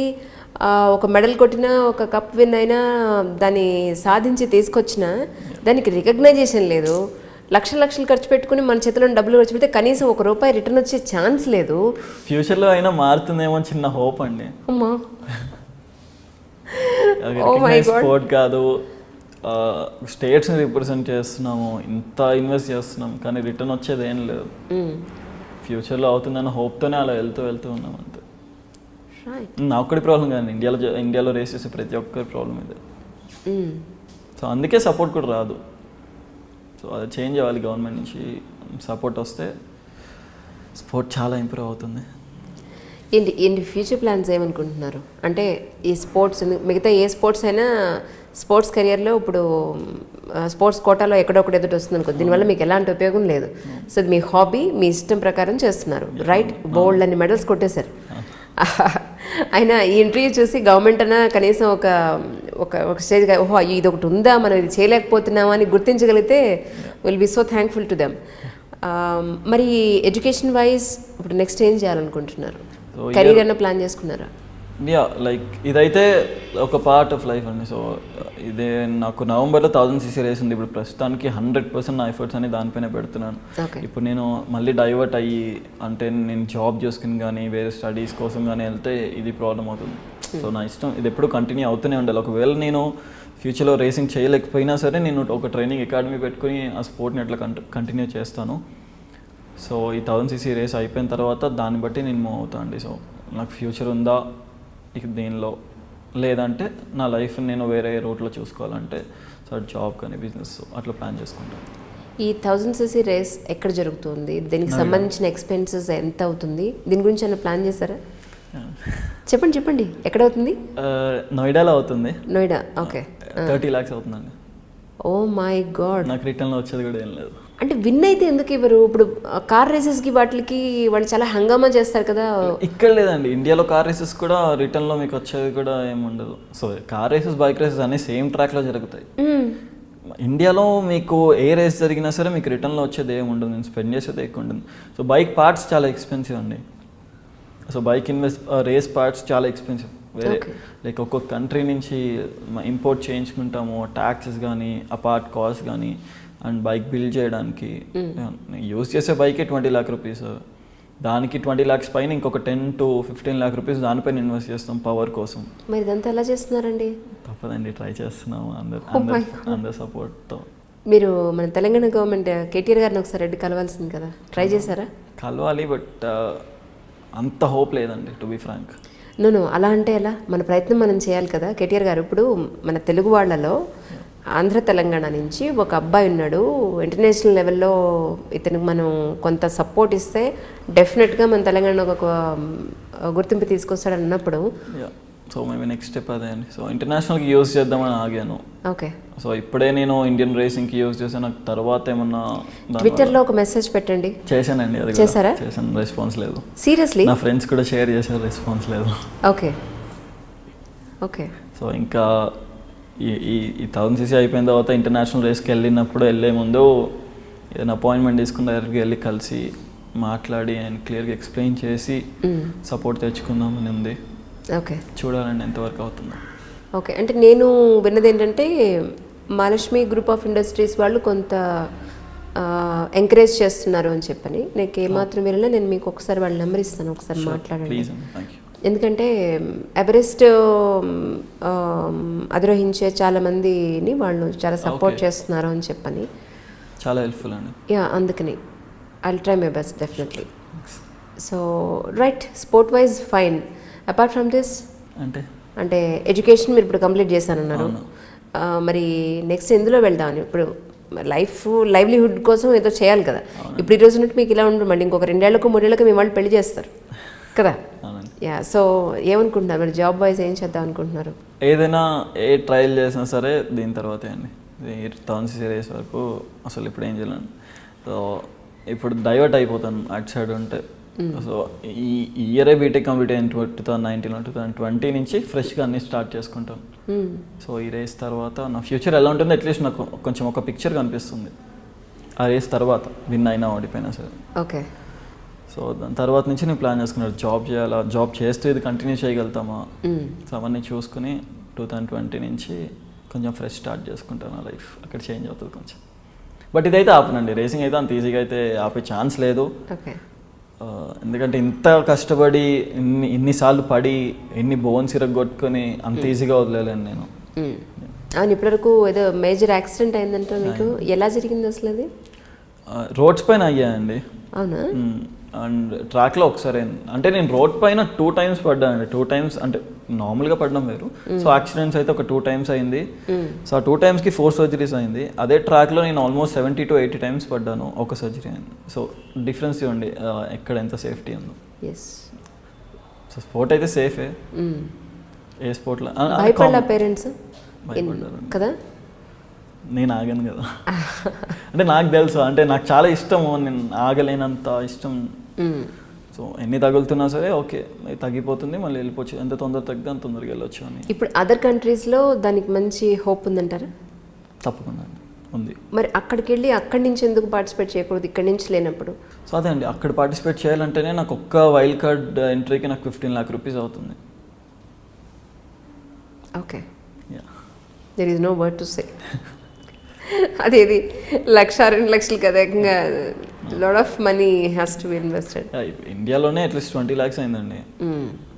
ఒక మెడల్ కొట్టినా, ఒక కప్ విన్ అయినా, దాన్ని సాధించి తీసుకొచ్చినా దానికి రికగ్నైజేషన్ లేదు. లక్షలు ఖర్చు పెట్టుకుని మన చేతిలో డబ్బులు ఖర్చు పెడితే కనీసం ₹1 రిటర్న్ వచ్చే ఛాన్స్ లేదు. ఫ్యూచర్లో అయినా మారుతుందేమో చిన్న హోప్ అండి. అమ్మా, స్పోర్ట్ కాదు, స్టేట్స్ని రిప్రజెంట్ చేస్తున్నాము, ఇంత ఇన్వెస్ట్ చేస్తున్నాం, కానీ రిటర్న్ వచ్చేది ఏం లేదు. ఫ్యూచర్లో అవుతుందన్న హోప్తోనే అలా వెళ్తూ ఉన్నాం అంతే. నా ఒక్కడి ప్రాబ్లం కాదు, ఇండియాలో రేస్ చేసే ప్రతి ఒక్కరి ప్రాబ్లం ఇది. సో అందుకే సపోర్ట్ కూడా రాదు. సో అది చేంజ్ అవ్వాలి, గవర్నమెంట్ నుంచి సపోర్ట్ వస్తే స్పోర్ట్ చాలా ఇంప్రూవ్ అవుతుంది. ఏంటి ఫ్యూచర్ ప్లాన్స్ ఏమనుకుంటున్నారు? అంటే ఈ స్పోర్ట్స్ మిగతా ఏ స్పోర్ట్స్ అయినా స్పోర్ట్స్ కెరియర్లో ఇప్పుడు స్పోర్ట్స్ కోటాలో ఎక్కడొకటి ఎదుటి వస్తుంది అనుకో, దీనివల్ల మీకు ఎలాంటి ఉపయోగం లేదు. సో ఇది మీ హాబీ, మీ ఇష్టం ప్రకారం చేస్తున్నారు, రైట్? బోల్డ్ అని మెడల్స్ కొట్టేశారు. అయినా ఈ ఇంటర్వ్యూ చూసి గవర్నమెంట్ అన్నా కనీసం ఒక స్టేజ్గా, ఓహో ఇది ఒకటి ఉందా, మనం ఇది చేయలేకపోతున్నామా అని గుర్తించగలిగితే will be so thankful to them. మరి ఎడ్యుకేషన్ వైజ్ ఇప్పుడు నెక్స్ట్ ఏం చేయాలనుకుంటున్నారు? కెరీర్ అన్న ప్లాన్ చేసుకున్నారా? యా లైక్ ఇదైతే ఒక పార్ట్ ఆఫ్ లైఫ్ అండి. సో ఇదే నాకు నవంబర్లో 1000cc రేస్ ఉంది. ఇప్పుడు ప్రస్తుతానికి 100% నా ఎఫర్ట్స్ అని దానిపైన పెడుతున్నాను. ఇప్పుడు నేను మళ్ళీ డైవర్ట్ అయ్యి అంటే నేను జాబ్ చేసుకుని కానీ వేరే స్టడీస్ కోసం కానీ వెళ్తే ఇది ప్రాబ్లం అవుతుంది. సో నా ఇష్టం ఇది ఎప్పుడు కంటిన్యూ అవుతూనే ఉండాలి. ఒకవేళ నేను ఫ్యూచర్లో రేసింగ్ చేయలేకపోయినా సరే నేను ఒక ట్రైనింగ్ అకాడమీ పెట్టుకుని ఆ స్పోర్ట్ని ఎట్లా కంటిన్యూ చేస్తాను. సో ఈ 1000cc రేస్ అయిపోయిన తర్వాత దాన్ని బట్టి నేను మూవ్ అవుతాను అండి. సో నాకు ఫ్యూచర్ ఉందా ఇక దీనిలో, లేదంటే నా లైఫ్ నేను వేరే రూట్లో చూసుకోవాలంటే సో జాబ్ కానీ బిజినెస్ అట్లా ప్లాన్ చేసుకుంటాను. ఈ 1000cc రేస్ ఎక్కడ జరుగుతుంది, దీనికి సంబంధించిన ఎక్స్పెన్సెస్ ఎంత అవుతుంది, దీని గురించి ఏమైనా ప్లాన్ చేశారా? చెప్పండి ఎక్కడ అవుతుంది? నోయిడాలో అవుతుంది. నోయిడా. ఓకే. 30 lakhs అవుతుందండి. Oh my god. నాకు రిటర్న్లో వచ్చేది కూడా ఏం లేదు. అంటే విన్ అయితే ఎందుకు ఇవ్వరు? ఇప్పుడు కార్ రేసెస్కి వాటికి వాళ్ళు చాలా హంగామా చేస్తారు కదా. ఇక్కడ లేదండి, ఇండియాలో కార్ రేసెస్ కూడా రిటర్న్లో మీకు వచ్చేది కూడా ఏమి ఉండదు. So car races bike races అన్నీ సేమ్ ట్రాక్లో జరుగుతాయి. ఇండియాలో మీకు ఏ రేస్ జరిగినా సరే మీకు రిటర్న్లో వచ్చేది ఏమి ఉండదు, నేను స్పెండ్ చేసేది ఎక్కువ ఉంటుంది. సో బైక్ పార్ట్స్ చాలా ఎక్స్పెన్సివ్ అండి. సో బైక్ రేస్ పార్ట్స్ చాలా ఎక్స్పెన్సివ్. వేరే లైక్ ఒక్కొక్క కంట్రీ నుంచి ఇంపోర్ట్ చేయించుకుంటాము, ట్యాక్సెస్ కానీ ఆ పార్ట్ కాస్ట్ కానీ అండ్ బైక్ బిల్డ్ చేయడానికి యూజ్ చేసే బైకే 20 lakh rupees. దానికి 20 lakhs పైన ఇంకొక 10 to 15 lakh rupees దానిపైన ఇన్వెస్ట్ చేస్తాం పవర్ కోసం. మరి ఇదంతా ఎలా చేస్తున్నారండి? తప్పదండి, ట్రై చేస్తున్నాము అందరి సపోర్ట్తో. మీరు మన తెలంగాణ గవర్నమెంట్ కేటీఆర్ గారిని ఒకసారి రెడ్డి కలవాల్సింది కదా, ట్రై చేశారా? కలవాలి, బట్ అంత హోప్ లేదండి టు బి ఫ్రాంక్. నో అలా అంటే ఎలా? మన ప్రయత్నం మనం చేయాలి కదా. కేటీఆర్ గారు ఇప్పుడు మన తెలుగు వాళ్ళలో ఆంధ్ర తెలంగాణ నుంచి ఒక అబ్బాయి ఉన్నాడు, ఇంటర్నేషనల్ లెవెల్లో ఇతనికి మనం కొంత సపోర్ట్ ఇస్తే డెఫినెట్గా మన తెలంగాణ ఒక గుర్తింపు తీసుకొస్తాడని అన్నప్పుడు సో మేము నెక్స్ట్ స్టెప్ అదే అండి. సో ఇంటర్నేషనల్కి యూజ్ చేద్దామని ఆగాను. ఓకే. సో ఇప్పుడే నేను ఇండియన్ రేసింగ్కి యూజ్ చేశాను. నాకు తర్వాత ఏమన్నా ట్విట్టర్లో ఒక మెసేజ్ పెట్టండి. చేశానండి, అది చేశారా? చేశాను, రెస్పాన్స్ లేదు. సీరియస్లీ? నా ఫ్రెండ్స్ కూడా షేర్ చేశారు, రెస్పాన్స్ లేదు. Okay okay. సో ఇంకా ఈ 1000cc అయిపోయిన తర్వాత ఇంటర్నేషనల్ రేస్కి వెళ్ళే ముందు ఏదైనా అపాయింట్మెంట్ తీసుకుని డైరెక్ట్గా వెళ్ళి కలిసి మాట్లాడి అండ్ క్లియర్గా ఎక్స్ప్లెయిన్ చేసి సపోర్ట్ తెచ్చుకుందామని ఉంది. ఓకే, చూడాలండి ఎంతవరకు అవుతుందో. ఓకే, అంటే నేను విన్నది ఏంటంటే మహాలక్ష్మి గ్రూప్ ఆఫ్ ఇండస్ట్రీస్ వాళ్ళు కొంత ఎంకరేజ్ చేస్తున్నారు అని చెప్పని. నాకు ఏమాత్రం వెళ్ళినా నేను మీకు ఒకసారి వాళ్ళ నెంబర్ ఇస్తాను, ఒకసారి మాట్లాడండి. ప్లీజ్ అండి, థ్యాంక్ యూ. ఎందుకంటే ఎవరెస్ట్ అధిరోహించే చాలామందిని వాళ్ళు చాలా సపోర్ట్ చేస్తున్నారు అని చెప్పని. చాలా హెల్ప్ఫుల్ అండి. యా, అందుకని I will try my best definitely. So right, sport wise fine. Apart from this అంటే ఎడ్యుకేషన్ మీరు ఇప్పుడు కంప్లీట్ చేశానన్నారు, మరి నెక్స్ట్ ఎందులో వెళ్దామని? ఇప్పుడు లైవ్లీహుడ్ కోసం ఏదో చేయాలి కదా. ఇప్పుడు ఈ రోజు నుండి మీకు ఇలా ఉంటుంది, మళ్ళీ ఇంకొక 2 ఏళ్లకు 3 ఏళ్ళకు మీ వాళ్ళు పెళ్లి చేస్తారు కదా. యా, సో ఏమనుకుంటున్నారు మరి? జాబ్ వైజ్ ఏం చేద్దాం అనుకుంటున్నారు? ఏదైనా ట్రయల్ చేసినా సరే దీని తర్వాతే అండి. 1000cc రేస్ వరకు అసలు ఇప్పుడు ఏం చేయాలండి. సో ఇప్పుడు డైవర్ట్ అయిపోతాను అటు సైడ్ ఉంటే. సో ఈ ఇయరే బీటెక్ కంప్లీట్ అయిన 2019 2020 నుంచి ఫ్రెష్గా అన్ని స్టార్ట్ చేసుకుంటాను. సో ఈ రేస్ తర్వాత నా ఫ్యూచర్ ఎలా ఉంటుందో అట్లీస్ట్ నాకు కొంచెం ఒక పిక్చర్ కనిపిస్తుంది ఆ రేస్ తర్వాత, విన్ అయినా ఓడిపోయినా సరే. ఓకే. సో దాని తర్వాత నుంచి నేను ప్లాన్ చేసుకున్నాను, జాబ్ చేయాలా, జాబ్ చేస్తూ ఇది కంటిన్యూ చేయగలుగుతామా. సో అవన్నీ చూసుకుని 2020 నుంచి కొంచెం ఫ్రెష్ స్టార్ట్ చేసుకుంటాను నా లైఫ్. అక్కడ చేంజ్ అవుతుంది కొంచెం. బట్ ఇదైతే ఆపనండి, రేసింగ్ అయితే అంత ఈజీగా అయితే ఆపే ఛాన్స్ లేదు. ఎందుకంటే ఇంత కష్టపడి ఇన్నిసార్లు పడి ఎన్ని బోన్స్ ఇరగొట్టుకొని అంత ఈజీగా వదిలేను నేను. అవును, ఇప్పటివరకు ఏదో మేజర్ యాక్సిడెంట్ అయిందంటే మీకు ఎలా జరిగింది అసలు? అది రోడ్స్ పైన అయ్యాయండి. అవునా? అండ్ ట్రాక్లో ఒకసారి అంటే నేను రోడ్ పైన 2 times పడ్డానండి. 2 times అంటే నార్మల్గా పడడం వేరు. సో యాక్సిడెంట్స్ అయితే ఒక 2 times అయింది. సో ఆ 2 timesకి 4 surgeries అయింది. అదే ట్రాక్లో నేను ఆల్మోస్ట్ 70 to 80 times పడ్డాను, ఒక సర్జరీ అయింది. సో డిఫరెన్స్ ఇవ్వండి ఎక్కడ ఎంత సేఫ్టీ ఉందో. సో స్పోర్ట్ అయితే సేఫే, ఏ స్పోర్ట్లో పేరెంట్స్ కదా. నేను ఆగాను కదా అంటే నాకు తెలుసు, అంటే నాకు చాలా ఇష్టము, నేను ఆగలేనంత ఇష్టం. సో ఎన్ని తగులుతున్నా సరే ఓకే, తగ్గిపోతుంది, మళ్ళీ వెళ్ళిపోవచ్చు. ఎంత తొందర తగ్గితే అంత తొందరగా వెళ్ళొచ్చు అని. ఇప్పుడు అదర్ కంట్రీస్లో దానికి మంచి హోప్ ఉందంటారా? తప్పకుండా ఉంది. మరి అక్కడికి వెళ్ళి అక్కడి నుంచి ఎందుకు పార్టిసిపేట్ చేయకూడదు ఇక్కడి నుంచి లేనప్పుడు? సో అదే అండి, అక్కడ పార్టిసిపేట్ చేయాలంటేనే నాకు ఒక్క వైల్డ్ కార్డ్ ఎంట్రీకి నాకు 15 lakh rupees అవుతుంది. Okay, yeah. There is no word to say. అదేది 1,00,000 2 లక్షలు కదా, ఇంకా lot of money has to be invested. ఇండియాలోనే అట్లీస్ట్ 20 lakhs అయిందండి.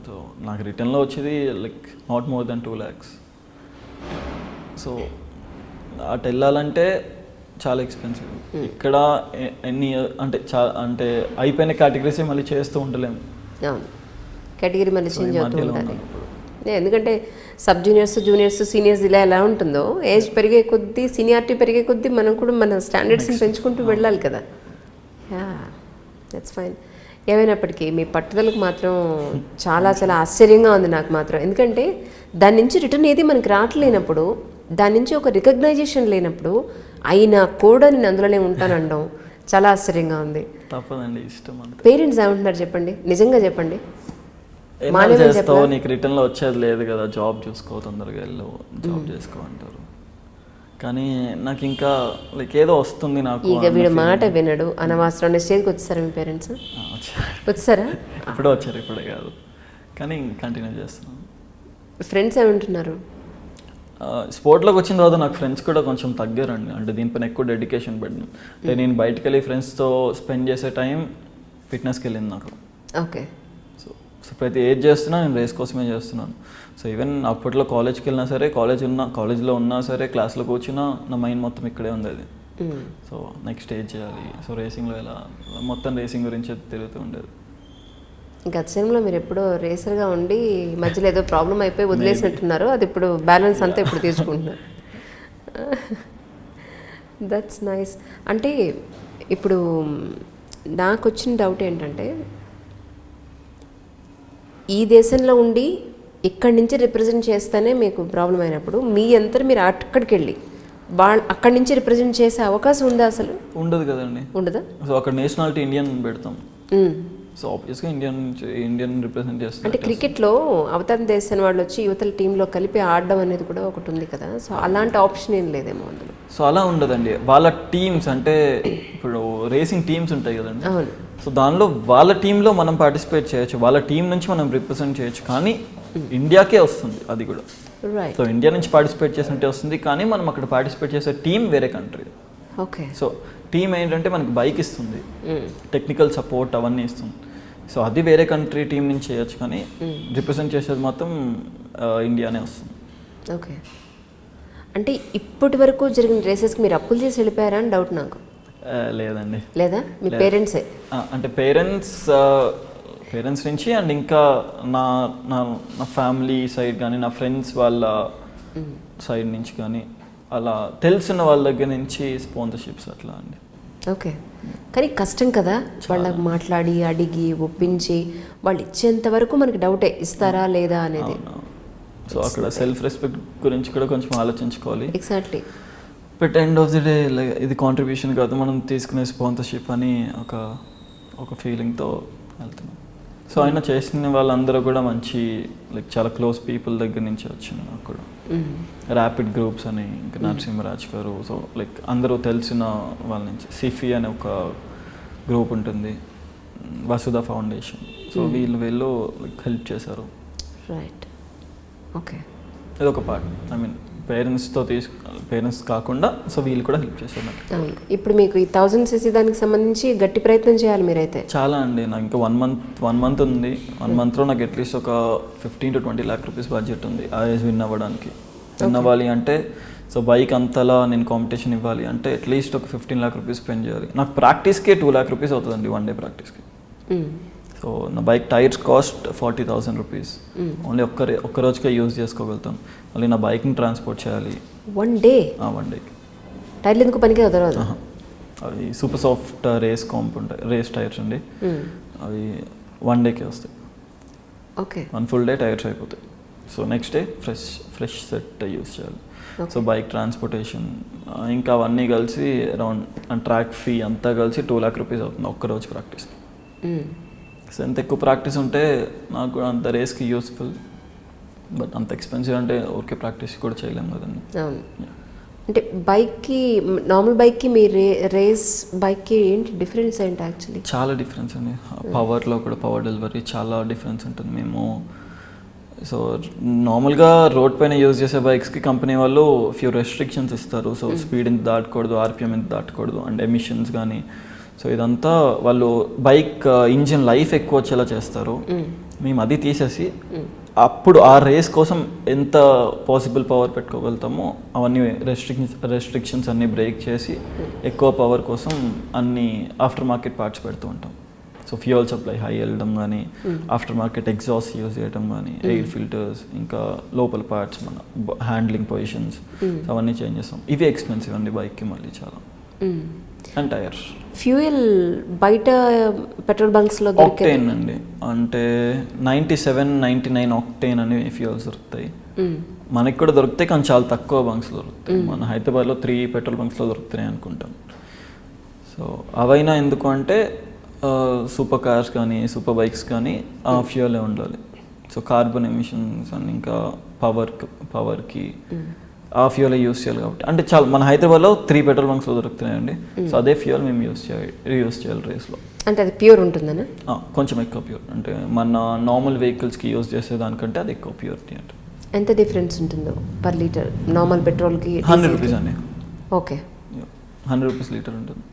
సో నాకు రిటర్న్లో వచ్చేది like not more than 2 lakhs. So అటు వెళ్ళాలంటే చాలా ఎక్స్పెన్సివ్. ఇక్కడ ఎన్ని అంటే అయిపోయిన కేటగిరీసే మళ్ళీ చేస్తూ ఉండలేము. అవును, కేటగిరీ మళ్ళీ చేంజ్ అవుతూ ఉంటారు. ఎందుకంటే సబ్ జూనియర్స్, జూనియర్స్, సీనియర్స్ ఇలా ఎలా ఉంటుందో, ఏజ్ పెరిగే కొద్దీ, సీనియారిటీ పెరిగే కొద్దీ మనం కూడా మన స్టాండర్డ్స్ని పెంచుకుంటూ వెళ్ళాలి కదా. Yeah, that's fine. ఏమైనప్పటికీ మీ పట్టుదలకు మాత్రం చాలా చాలా ఆశ్చర్యంగా ఉంది నాకు మాత్రం. ఎందుకంటే దాని నుంచి రిటర్న్ ఏది మనకి రావట్లేనప్పుడు, దాని నుంచి ఒక రికగ్నైజేషన్ లేనప్పుడు అయినా కూడా నేను అందులోనే ఉంటానడం చాలా ఆశ్చర్యంగా ఉంది. తప్పదండి, ఇష్టం అంతే. పేరెంట్స్ ఏమంటున్నారు చెప్పండి, నిజంగా చెప్పండి. ఏమైనా చేస్తావు, నీకు రిటర్న్లో వచ్చేది లేదు కదా, జాబ్ చూసుకో, తొందరగా వెళ్ళు, జాబ్ చేసుకో అంటారు. కానీ నాకు ఇంకా లైక్ ఏదో వస్తుంది నాకు. ఇక వీడు మాట వినడు, అనవసరం స్టేజ్కి వచ్చేసారా మీ పేరెంట్స్? వచ్చారా? ఇప్పుడే వచ్చారు, ఇప్పుడే కాదు, కానీ కంటిన్యూ చేస్తున్నాను. ఫ్రెండ్స్ ఏమంటున్నారు? స్పోర్ట్లోకి వచ్చిన తర్వాత నాకు ఫ్రెండ్స్ కూడా కొంచెం తగ్గారండి. అంటే దీనిపైన ఎక్కువ డెడికేషన్ పెట్టిన. అంటే నేను బయటకు వెళ్ళి ఫ్రెండ్స్తో స్పెండ్ చేసే టైం ఫిట్నెస్కి వెళ్ళింది నాకు. ఓకే. సో ప్రతి ఏజ్ చేస్తున్నా నేను రేస్ కోసమే చేస్తున్నాను. సో ఈవెన్ అప్పట్లో కాలేజ్కి వెళ్ళినా సరే, కాలేజ్లో ఉన్నా సరే, క్లాస్లో కూర్చున్నా నా మైండ్ మొత్తం ఇక్కడే ఉంది అది. సో నెక్స్ట్ ఏజ్ చేయాలి, సో రేసింగ్లో ఎలా, మొత్తం రేసింగ్ గురించి తిరుగుతూ ఉండేది. గత సినిమాలో మీరు ఎప్పుడో రేసర్గా ఉండి మధ్యలో ఏదో ప్రాబ్లం అయిపోయి వదిలేసినట్టున్నారు, అది ఇప్పుడు బ్యాలెన్స్ అంతా ఇప్పుడు తీసుకుంటున్నారు. That's nice. అంటే ఇప్పుడు నాకు వచ్చిన డౌట్ ఏంటంటే, ఈ దేశంలో ఉండి ఇక్కడి నుంచి రిప్రజెంట్ చేస్తేనే మీకు ప్రాబ్లం అయినప్పుడు, మీ అంతా మీరు అక్కడికి వెళ్ళి అక్కడి నుంచి రిప్రజెంట్ చేసే అవకాశం ఉందా? అసలు ఉండదు కదండి. ఉండదా? సో అక్కడ నేషనాలిటీ ఇండియన్ పెడతాం. సో ఆబ్వియస్గా ఇండియన్ రిప్రజెంట్ చేస్తాం. అంటే క్రికెట్లో అవతల దేశం వాళ్ళు వచ్చి యువతల టీంలో కలిపి ఆడడం అనేది కూడా ఒకటి ఉంది కదా. సో అలాంటి ఆప్షన్ ఏం లేదేమో అందులో. సో అలా ఉండదండి. వాళ్ళ టీమ్స్ అంటే ఇప్పుడు రేసింగ్ టీమ్స్ ఉంటాయి కదండి. అవును. సో దానిలో వాళ్ళ టీంలో మనం పార్టిసిపేట్ చేయొచ్చు, వాళ్ళ టీం నుంచి మనం రిప్రజెంట్ చేయొచ్చు. కానీ ఇండియాకే వస్తుంది అది కూడా. రైట్. సో ఇండియా నుంచి పార్టిసిపేట్ చేసినట్టే వస్తుంది, కానీ మనం అక్కడ పార్టిసిపేట్ చేసే టీం వేరే కంట్రీ. ఓకే. సో టీం ఏంటంటే మనకి బైక్ ఇస్తుంది, టెక్నికల్ సపోర్ట్ అవన్నీ ఇస్తుంది. సో అది వేరే కంట్రీ టీం నుంచి చేయొచ్చు, కానీ రిప్రజెంట్ చేసేది మాత్రం ఇండియానే వస్తుంది. ఓకే. అంటే ఇప్పటి వరకు జరిగిన రేసెస్కి మీరు అప్పులు చేసి వెళ్ళిపోయారా అని డౌట్ నాకు. లేదండి. లేదా? మీ పేరెంట్సే? అంటే పేరెంట్స్ నుంచి అండ్ ఇంకా నా నా ఫ్యామిలీ సైడ్ కానీ, నా ఫ్రెండ్స్ వాళ్ళ సైడ్ నుంచి కానీ, అలా తెలిసిన వాళ్ళ దగ్గర నుంచి స్పాన్సర్షిప్స్ అట్లా అండి. ఓకే. కానీ కష్టం కదా, వాళ్ళకి మాట్లాడి అడిగి ఒప్పించి వాళ్ళు ఇచ్చేంత వరకు మనకి డౌటే, ఇస్తారా లేదా అనేది. సో అక్కడ సెల్ఫ్ రెస్పెక్ట్ గురించి కూడా కొంచెం ఆలోచించుకోవాలి. Exactly. But end of the day ఇది కాంట్రిబ్యూషన్ కాదు, మనం తీసుకునే స్పాన్సర్షిప్ అని ఒక ఫీలింగ్తో వెళ్తున్నాం. సో ఆయన చేసిన వాళ్ళందరూ కూడా మంచి లైక్ చాలా క్లోజ్ పీపుల్ దగ్గర నుంచి వచ్చింది నాకు కూడా. ర్యాపిడ్ గ్రూప్స్ అని, ఇంకా నరసింహరాజ్ గారు, సో లైక్ అందరూ తెలిసిన వాళ్ళ నుంచి. సిఫీ అనే ఒక గ్రూప్ ఉంటుంది, వసుధ ఫౌండేషన్. సో వీళ్ళు లైక్ హెల్ప్ చేశారు. రైట్. ఓకే. ఇది ఒక పార్ట్. ఐ మీన్ పేరెంట్స్ కాకుండా సో వీళ్ళు కూడా హెల్ప్ చేశారు నాకు. ఇప్పుడు మీకు ఈ 1000cc దానికి సంబంధించి గట్టి ప్రయత్నం చేయాలి మీరైతే. చాలా అండి. నాకు ఇంకా 1 month ఉంది. 1 monthలో నాకు అట్లీస్ట్ ఒక 15 to 20 lakh rupees బడ్జెట్ ఉంది ఆ ఏజ్ విన్ అవ్వడానికి. విన్ అవ్వాలి అంటే సో బైక్ అంతలా నేను కాంపిటీషన్ ఇవ్వాలి అంటే అట్లీస్ట్ ఒక 15 lakh rupees స్పెండ్ చేయాలి. నాకు ప్రాక్టీస్కే 2 lakh rupees అవుతుందండి, 1 day ప్రాక్టీస్కి. సో నా bike tyres cost 40,000 rupees. Only ఒక్క రోజుకే యూజ్ చేసుకోగలుగుతాం. మళ్ళీ నా బైక్ని ట్రాన్స్పోర్ట్ చేయాలి 1 day. 1 dayకి. టైర్లు ఎందుకు పనికి కుదరదు? అవి సూపర్ సాఫ్ట్ రేస్ టైర్స్ అండి. అవి 1 dayకే వస్తాయి. ఓకే. 1 full day టైర్స్ అయిపోతాయి. So next day fresh set use చేయాలి. సో బైక్ ట్రాన్స్పోర్టేషన్ ఇంకా అవన్నీ కలిసి అరౌండ్ ట్రాక్ ఫీ అంతా కలిసి 2 lakh rupees అవుతుంది ఒక్కరోజు ప్రాక్టీస్కి. సో ఎంత ఎక్కువ ప్రాక్టీస్ ఉంటే నాకు కూడా అంత రేస్కి యూస్ఫుల్. బట్ అంత ఎక్స్పెన్సివ్ అంటే ఓకే ప్రాక్టీస్ కూడా చేయలేము కదండి. అవును. అంటే బైక్కి, నార్మల్ బైక్కి మీ రేస్ బైక్కి ఏంటి డిఫరెన్స్ ఏంటి యాక్చువల్లీ? చాలా డిఫరెన్స్ అండి. పవర్లో కూడా, పవర్ డెలివరీ చాలా డిఫరెన్స్ ఉంటుంది. మేము సో నార్మల్గా రోడ్ పైన యూజ్ చేసే బైక్స్కి కంపెనీ వాళ్ళు ఫ్యూ రెస్ట్రిక్షన్స్ ఇస్తారు. సో స్పీడ్ ఇంత దాటకూడదు, ఆర్పిఎం ఇంత దాటకూడదు, అండ్ ఎమిషన్స్ కానీ. సో ఇదంతా వాళ్ళు బైక్ ఇంజిన్ లైఫ్ ఎక్కువ వచ్చేలా చేస్తారు. మేము అది తీసేసి అప్పుడు ఆ రేస్ కోసం ఎంత పాసిబుల్ పవర్ పెట్టుకోగలుగుతామో అవన్నీ రెస్ట్రిక్షన్స్ అన్నీ బ్రేక్ చేసి ఎక్కువ పవర్ కోసం అన్ని ఆఫ్టర్ మార్కెట్ పార్ట్స్ పెడుతూ ఉంటాం. సో ఫ్యూయల్ సప్లై హై వెళ్ళడం కానీ, ఆఫ్టర్ మార్కెట్ ఎగ్జాస్ట్ యూజ్ చేయడం కానీ, ఎయిర్ ఫిల్టర్స్, ఇంకా లోపల పార్ట్స్ మన హ్యాండ్లింగ్ పొజిషన్స్ అవన్నీ చేంజ్ చేస్తాం. ఇవి ఎక్స్పెన్సివ్ అండి బైక్కి మళ్ళీ చాలా. అండ్ టైర్స్, ఫ్యూయల్ బయట పెట్రోల్ బంక్స్లో ఆక్టేన్ అండి, అంటే 97-99 ఆక్టేన్ అని ఫ్యూయల్స్ దొరుకుతాయి. మనకి కూడా దొరుకుతాయి కానీ చాలా తక్కువ బంక్స్లో దొరుకుతాయి. మన హైదరాబాద్లో 3 పెట్రోల్ బంక్స్లో దొరుకుతాయి అనుకుంటాను. సో అవైనా ఎందుకు అంటే సూపర్ కార్స్ కానీ సూపర్ బైక్స్ కానీ ఆ ఫ్యూయలే ఉండాలి. సో కార్బన్ ఎమిషన్స్ అని ఇంకా పవర్కి ఆ ఫ్యూయల్ యూస్ చేయాలి కాబట్టి. అంటే చాలా మన హైదరాబాద్లో 3 పెట్రోల్ బంక్స్లో దొరుకుతున్నాయండి. సో అదే ఫ్యూయల్ మేము యూస్ చేయాలి రేస్లో. అంటే అది ప్యూర్ ఉంటుందనా? కొంచెం ఎక్కువ ప్యూర్, అంటే మన నార్మల్ వెహికల్స్కి యూస్ చేసే దానికంటే అది ఎక్కువ ప్యూరిటీ అంటే. ఎంత డిఫరెన్స్ ఉంటుందో పర్ లీటర్ నార్మల్ పెట్రోల్కి? 100 రూపీస్ అండి. ఓకే, 100 రూపీస్ లీటర్ ఉంటుంది.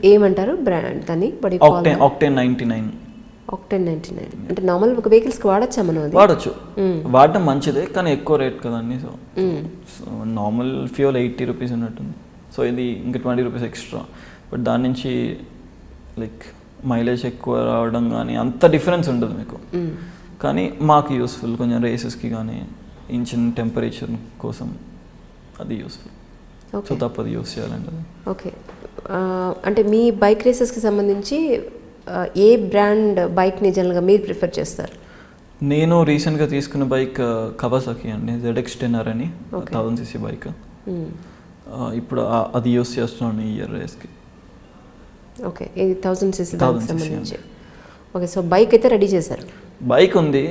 ఏమంటారు బ్రాండ్ దాన్ని? ఆక్టేన్ 99. ఆక్టేన్ 99 అంటే నార్మల్ ఒక వెహికల్స్కి వాడచ్చా మనం? అది వాడచ్చు, వాడడం మంచిదే కానీ ఎక్కువ రేట్ కదండి. సో నార్మల్ ఫ్యూయల్ 80 రూపీస్ ఉన్నట్టుంది. సో ఇది ఇంకా 20 రూపీస్ ఎక్స్ట్రా. బట్ దాని నుంచి లైక్ మైలేజ్ ఎక్కువ రావడం కానీ అంత డిఫరెన్స్ ఉండదు మీకు. కానీ మాకు యూస్ఫుల్ కొంచెం రేసెస్కి కానీ ఇంజిన్ టెంపరేచర్ కోసం అది యూస్ఫుల్. సో తప్పది యూస్ చేయాలండి అది. ఓకే, అంటే మీ బైక్ రేసెస్కి సంబంధించి ఏ బ్రాండ్ బైక్ని జనరల్గా మీరు ప్రిఫర్ చేస్తారు? నేను రీసెంట్గా తీసుకున్న బైక్ కవాసాకి అండి, ZX-10R అని 1000cc బైక్. ఇప్పుడు అది యూస్ చేస్తున్నాను ఈ ఇయర్ రేస్కి. ఓకే, ఇది 1000cc సంబంధించి. ఓకే, సో బైక్ అయితే రెడీ చేశారు? బైక్ ఉంది,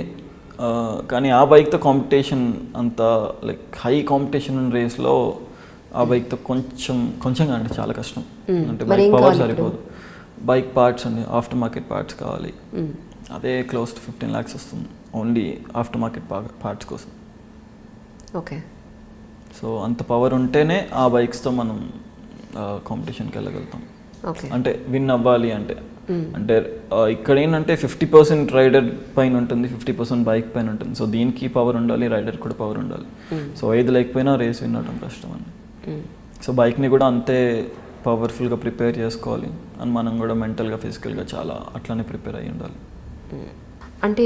కానీ ఆ బైక్తో కాంపిటీషన్ అంత లైక్ హై కాంపిటీషన్ రేస్లో ఆ బైక్తో కొంచెం అంటే చాలా కష్టం. అంటే బైక్ పవర్ సరిపోదు. బైక్ పార్ట్స్ అండి, ఆఫ్టర్ మార్కెట్ పార్ట్స్ కావాలి. అదే క్లోజ్ టు 15 lakhs వస్తుంది ఓన్లీ ఆఫ్టర్ మార్కెట్ పార్ట్స్ కోసం. ఓకే, సో అంత పవర్ ఉంటేనే ఆ బైక్స్తో మనం కాంపిటీషన్కి వెళ్ళగలుగుతాం. అంటే విన్ అవ్వాలి అంటే. అంటే ఇక్కడ ఏంటంటే 50% రైడర్ పైన ఉంటుంది, 50% బైక్ పైన ఉంటుంది. సో దీనికి పవర్ ఉండాలి, రైడర్ కూడా పవర్ ఉండాలి. సో ఏది లేకపోయినా రేస్ విన్ అవడం కష్టం అండి. సో బైక్ని కూడా అంతే పవర్ఫుల్గా ప్రిపేర్ చేసుకోవాలి అని మనం కూడా మెంటల్గా ఫిజికల్గా చాలా అట్లానే ప్రిపేర్ అయ్యి ఉండాలి. అంటే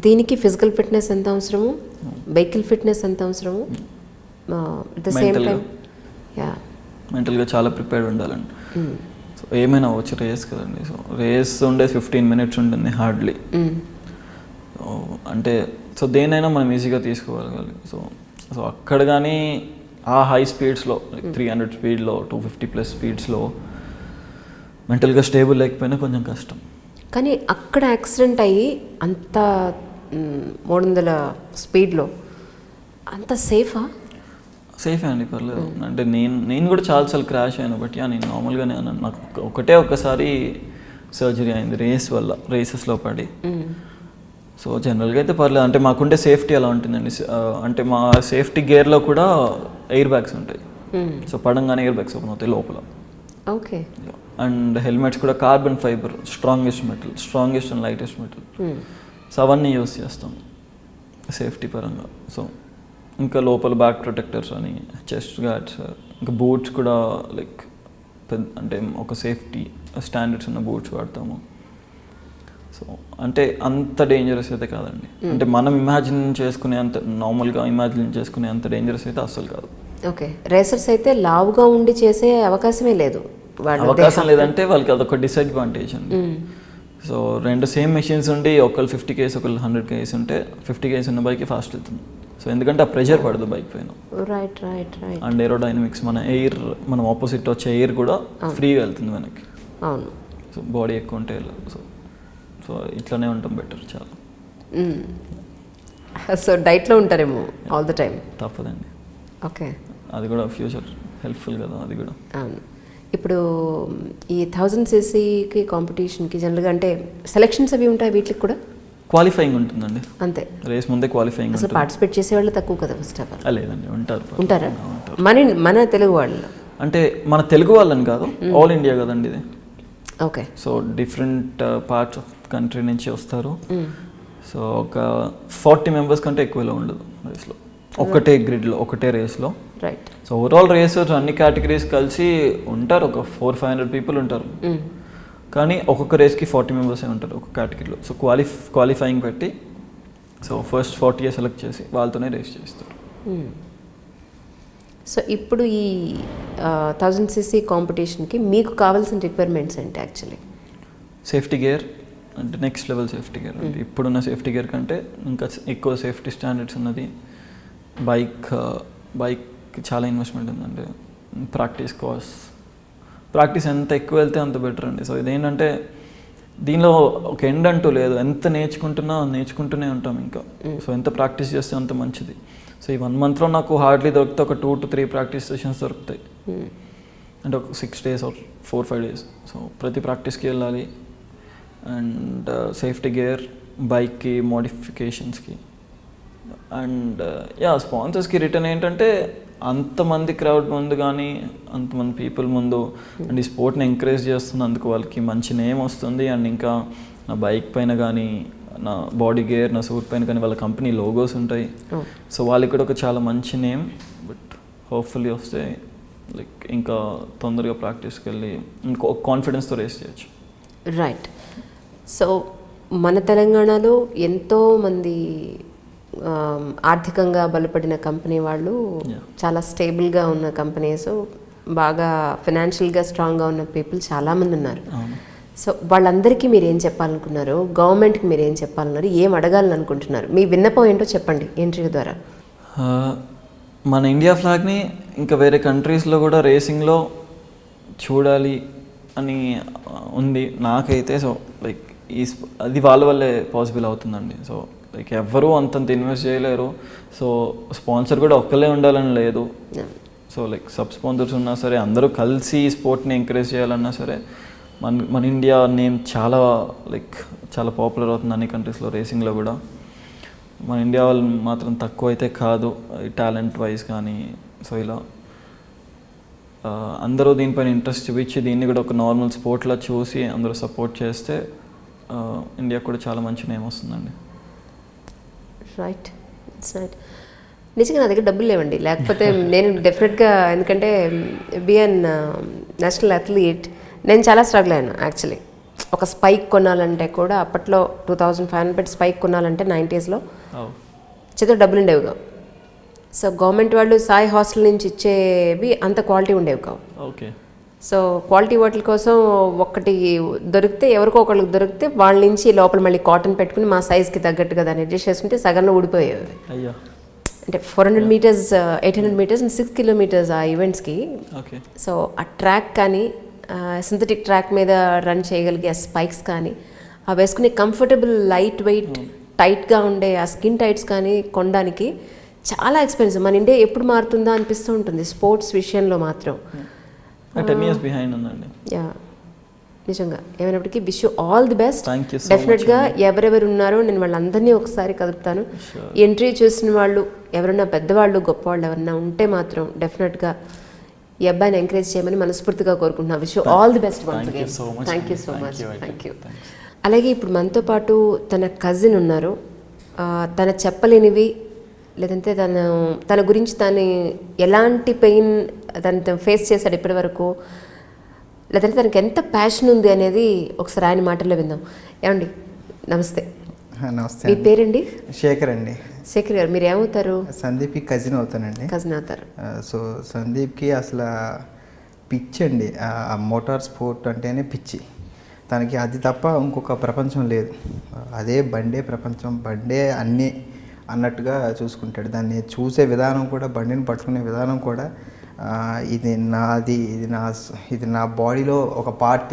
దీనికి ఫిజికల్ ఫిట్నెస్ ఎంత అవసరము, వెహికల్ ఫిట్నెస్ ఎంత అవసరము, మెంటల్గా చాలా ప్రిపేర్డ్ ఉండాలండి. సో ఏమైనా వచ్చి రేస్ కదండి. సో రేస్ ఉండే 15 minutes ఉంటుంది హార్డ్లీ. అంటే సో దేనైనా మనం ఈజీగా తీసుకోగలగాలి. సో అక్కడ కానీ ఆ హై స్పీడ్స్లో 300 స్పీడ్లో 250+ స్పీడ్స్లో మెంటల్గా స్టేబుల్ లేకపోయినా కొంచెం కష్టం. కానీ అక్కడ యాక్సిడెంట్ అయ్యి అంత 300 స్పీడ్లో అంత సేఫా? సేఫే అండి, పర్లేదు. అంటే నేను కూడా చాలాసార్లు క్రాష్ అయ్యాను. బట్ నేను నార్మల్గానే అన్నాను. నాకు ఒకసారి సర్జరీ అయింది రేసెస్లో పడి. సో జనరల్గా అయితే పర్లేదు. అంటే మాకుంటే సేఫ్టీ అలా ఉంటుందండి. అంటే మా సేఫ్టీ గేర్లో కూడా ఎయిర్ బ్యాగ్స్ ఉంటాయి. సో పడంగానే ఎయిర్ బ్యాగ్స్ ఓపెన్ అవుతాయి లోపల. ఓకే, అండ్ హెల్మెట్స్ కూడా carbon fibre, strongest and lightest metal. So అవన్నీ యూస్ చేస్తాం సేఫ్టీ పరంగా. సో ఇంకా లోపల బ్యాక్ ప్రొటెక్టర్స్ అని, చెస్ట్ గార్డ్స్, ఇంకా బూట్స్ కూడా లైక్ అంటే ఒక సేఫ్టీ స్టాండర్డ్స్ ఉన్న బూట్స్ వాడతాము. సో అంటే అంత డేంజరస్ అయితే కాదండి. అంటే మనం నార్మల్గా ఇమాజిన్ చేసుకునే అంత డేంజరస్ అయితే అస్సలు కాదు. ఓకే, రేసర్స్ అయితే లావుగా ఉండి చేసే అవకాశమే లేదు. అవకాశం లేదంటే వాళ్ళకి అదొక డిసడ్వాంటేజ్ అండి. సో 2 సేమ్ మెషిన్స్ ఉండి ఒకళ్ళు 50 kgs ఒకళ్ళు 100 kgs ఉంటే 50 kgs ఉన్న బైక్ ఫాస్ట్ వెళ్తుంది. సో ఎందుకంటే ఆ ప్రెషర్ పడదు బైక్ పైన. రైట్. అండ్ ఏరోడైనమిక్స్, మనం ఆపోజిట్ వచ్చే ఎయిర్ కూడా ఫ్రీగా వెళ్తుంది మనకి. అవును. సో బాడీ ఎక్కువ ఉంటే సో ఇట్లానే ఉంటాం బెటర్ చాలా. సో డైట్లో ఉంటారేమో ఆల్ ద టైమ్? తప్పదండి. ఓకే, అది కూడా ఫ్యూచర్ హెల్ప్ఫుల్ కదా అది కూడా. అవును. ఇప్పుడు ఈ 1000cc కాంపిటీషన్కి జనరల్గా అంటే సెలెక్షన్స్ అవి ఉంటాయి వీటికి కూడా? క్వాలిఫైయింగ్ ఉంటుందండి, అంతే. రేస్ ముందే క్వాలిఫైయింగ్ అసలు పార్టిసిపేట్ చేసే వాళ్ళు తక్కువ కదా ఫస్ట్ ఆఫ్ ఆల్. లేదండి, ఉంటారా? మన తెలుగు వాళ్ళు అంటే మన తెలుగు వాళ్ళని కాదు, ఆల్ ఇండియా కదండి ఇది. Okay. So different parts of country నుంచి వస్తారు. సో ఒక 40 మెంబర్స్ కంటే ఎక్కువలో ఉండదు రేస్లో, ఒకటే గ్రిడ్లో, ఒకటే రేస్లో. రైట్. సో ఓవరాల్ రేసర్స్ అన్ని కేటగిరీస్ కలిసి ఉంటారు, ఒక 400-500 పీపుల్ ఉంటారు. కానీ ఒక్కొక్క రేస్కి 40 మెంబర్సే ఉంటారు ఒక కేటగిరీలో. సో క్వాలిఫైయింగ్ పెట్టి సో ఫస్ట్ 40 సెలెక్ట్ చేసి వాళ్ళతోనే రేస్ చేస్తారు. సో ఇప్పుడు ఈ 1000cc కాంపిటీషన్కి మీకు కావాల్సిన రిక్వైర్మెంట్స్ ఏంటి యాక్చువల్లీ? సేఫ్టీ గేర్ అంటే నెక్స్ట్ లెవెల్ సేఫ్టీ గేర్ అంటే ఇప్పుడున్న సేఫ్టీ గేర్ కంటే ఇంకా ఎక్కువ సేఫ్టీ స్టాండర్డ్స్ ఉన్నది. బైక్ చాలా ఇన్వెస్ట్మెంట్ ఉందండి. ప్రాక్టీస్ ఎంత ఎక్కువ వెళ్తే అంత బెటర్ అండి. సో ఇదేంటంటే దీనిలో ఒక ఎండ్ అంటూ లేదు, ఎంత నేర్చుకుంటూనే ఉంటాం ఇంకా. సో ఎంత ప్రాక్టీస్ చేస్తే అంత మంచిది. సో ఈ 1 మంత్లో నాకు హార్డ్లీ దొరికితే ఒక 2 to 3 ప్రాక్టీస్ సెషన్స్ దొరుకుతాయి. అంటే ఒక 6 days or 4-5 days. సో ప్రతి ప్రాక్టీస్కి వెళ్ళాలి. అండ్ సేఫ్టీ గేర్, బైక్కి మోడిఫికేషన్స్కి, అండ్ స్పాన్సర్స్కి రిటర్న్ ఏంటంటే అంతమంది క్రౌడ్ ముందు కానీ అంతమంది పీపుల్ ముందు అండ్ ఈ స్పోర్ట్ని ఎంకరేజ్ చేస్తున్నందుకు వాళ్ళకి మంచి నేమ్ వస్తుంది. అండ్ ఇంకా నా బైక్ పైన కానీ, నా బాడీ గేర్, నా సూట్ పైన కానీ వాళ్ళ కంపెనీ లోగోస్ ఉంటాయి. సో వాళ్ళకి కూడా ఒక చాలా మంచి నేమ్. బట్ హోప్ఫుల్లీ వస్తే లైక్ ఇంకా తొందరగా ప్రాక్టీస్కి వెళ్ళి ఇంకో కాన్ఫిడెన్స్తో రేస్ చేయొచ్చు. రైట్. సో మన తెలంగాణలో ఎంతోమంది ఆర్థికంగా బలపడిన కంపెనీ వాళ్ళు, చాలా స్టేబుల్గా ఉన్న కంపెనీస్, బాగా ఫైనాన్షియల్గా స్ట్రాంగ్గా ఉన్న పీపుల్ చాలామంది ఉన్నారు. సో వాళ్ళందరికీ మీరు ఏం చెప్పాలనుకున్నారు? గవర్నమెంట్కి మీరు ఏం చెప్పాలన్నారు? ఏం అడగాలని అనుకుంటున్నారు? మీ విన్నపం ఏంటో చెప్పండి ఎంట్రీ ద్వారా. మన ఇండియా ఫ్లాగ్ని ఇంకా వేరే కంట్రీస్లో కూడా రేసింగ్లో చూడాలి అని ఉంది నాకైతే. సో లైక్ అది వాళ్ళ వల్లే పాసిబుల్ అవుతుందండి. సో లైక్ ఎవ్వరూ అంతంత ఇన్వెస్ట్ చేయలేరు. సో స్పాన్సర్ కూడా ఒక్కలే ఉండాలని లేదు. సో లైక్ సబ్ స్పాన్సర్స్ ఉన్నా సరే, అందరూ కలిసి స్పోర్ట్ని ఎంకరేజ్ చేయాలన్నా సరే, మన ఇండియా నేమ్ చాలా పాపులర్ అవుతుంది అన్ని కంట్రీస్లో, రేసింగ్లో కూడా. మన ఇండియా వాళ్ళు మాత్రం తక్కువ అయితే కాదు టాలెంట్ వైజ్ కానీ. సో ఇలా అందరూ దీనిపైన ఇంట్రెస్ట్ చూపించి దీన్ని కూడా ఒక నార్మల్ స్పోర్ట్లా చూసి అందరూ సపోర్ట్ చేస్తే ఇండియా కూడా చాలా మంచి నేమ్ వస్తుందండి. రైట్. It's right. నిజంగా నా దగ్గర డబ్బులు లేవండి, లేకపోతే నేను డెఫినెట్గా, ఎందుకంటే బీఎన్ నేషనల్ అథ్లీట్ నేను చాలా స్ట్రగుల్ అయ్యాను యాక్చువల్లీ. ఒక స్పైక్ కొనాలంటే కూడా అప్పట్లో 2500 స్పైక్ కొనాలంటే 90sలో చేతిలో డబ్బులు ఉండేవి కావు. సో గవర్నమెంట్ వాళ్ళు సాయి హాస్టల్ నుంచి ఇచ్చేవి అంత క్వాలిటీ ఉండేవి కావు. ఓకే. సో క్వాలిటీ వాటిల కోసం ఒకటి దొరికితే, ఎవరికో ఒకరికి దొరికితే వాళ్ళ నుంచి లోపల మళ్ళీ కాటన్ పెట్టుకుని మా సైజ్కి తగ్గట్టుగా దాన్ని అడ్జస్ట్ చేసుకుంటే సగంలో ఊడిపోయేవి. అంటే 400 meters, 800 meters అండ్ 6 kilometers ఆ ఈవెంట్స్కి. సో ఆ ట్రాక్ కానీ, సింథటిక్ ట్రాక్ మీద రన్ చేయగలిగే ఆ స్పైక్స్ కానీ, ఆ వేసుకునే కంఫర్టబుల్ లైట్ వెయిట్ టైట్గా ఉండే ఆ స్కిన్ టైట్స్ కానీ కొనడానికి చాలా ఎక్స్పెన్సివ్. మన ఇండియా ఎప్పుడు మారుతుందా అనిపిస్తూ ఉంటుంది స్పోర్ట్స్ విషయంలో మాత్రం. 10 years behind ఉందండి. నిజంగా ఏమైనప్పటికీ wish you all the best. డెఫినెట్గా ఎవరెవరు ఉన్నారో నేను వాళ్ళందరినీ ఒకసారి కదుపుతాను. ఎంట్రీ చూసిన వాళ్ళు ఎవరైనా పెద్దవాళ్ళు, గొప్పవాళ్ళు ఎవరైనా ఉంటే మాత్రం డెఫినెట్గా ఈ అబ్బాయిని ఎంకరేజ్ చేయమని మనస్ఫూర్తిగా కోరుకుంటున్నాను. Wish you all the best. Thank you so much. Thank you. అలాగే ఇప్పుడు మనతో పాటు తన కజిన్ ఉన్నారు. తన చెప్పలేనివి, లేదంటే తన గురించి తను ఎలాంటి పెయిన్ తను ఫేస్ చేశాడు ఇప్పటి వరకు, లేదంటే తనకి ఎంత ప్యాషన్ ఉంది అనేది ఒకసారి ఆయన మాటల్లో విందాం. ఏమండి, నమస్తే. నమస్తే. మీ పేరండి? శేఖర్ అండి. శేఖర్ గారు, మీరు ఏమవుతారు? సందీప్కి కజిన్ అవుతానండి. కజిన్ అవుతారు. సో సందీప్కి అసలు పిచ్చి అండి, మోటార్ స్పోర్ట్ అంటేనే పిచ్చి తనకి. అది తప్ప ఇంకొక ప్రపంచం లేదు. అదే బండే ప్రపంచం, బండే అన్నీ అన్నట్టుగా చూసుకుంటాడు. దాన్ని చూసే విధానం కూడా, బండిని పట్టుకునే విధానం కూడా, ఇది నాది, ఇది నా బాడీలో ఒక పార్ట్,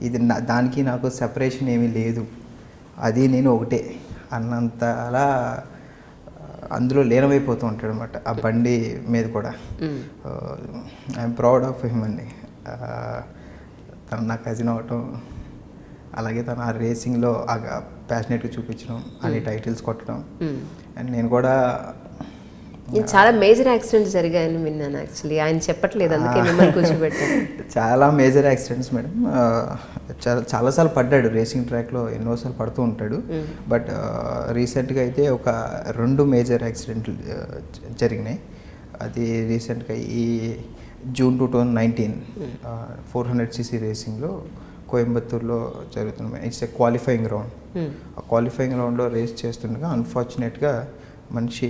ఇది దానికి నాకు సెపరేషన్ ఏమీ లేదు, అది నేను ఒకటే అన్నంత అలా అందులో లీనమైపోతూ ఉంటాడు అనమాట ఆ బండి మీద కూడా. ఐఎమ్ ప్రౌడ్ ఆఫ్ హిమ్ అండి. తను నా కజిన్ అవటం అలాగే తను ఆ రేసింగ్లో ప్యాషనేట్గా చూపించడం, అన్ని టైటిల్స్ కొట్టడం. అండ్ నేను కూడా చాలా మేజర్ యాక్సిడెంట్స్ జరిగాయని విన్నాను యాక్చువల్లీ. ఆయన చెప్పట్లేదు, అందుకే మిమ్మల్ని కూర్చోబెట్టాను. చాలా మేజర్ యాక్సిడెంట్స్ మేడం. చాలాసార్లు పడ్డాడు రేసింగ్ ట్రాక్లో, ఎన్నోసార్లు పడుతూ ఉంటాడు. బట్ రీసెంట్గా అయితే ఒక 2 మేజర్ యాక్సిడెంట్లు జరిగినాయి. అది రీసెంట్గా ఈ జూన్ 2019 400cc రేసింగ్లో కోయంబత్తూర్లో జరుగుతుంది. It's a qualifying round. ఆ క్వాలిఫైయింగ్ రౌండ్లో రేస్ చేస్తుండగా అన్ఫార్చునేట్గా మనిషి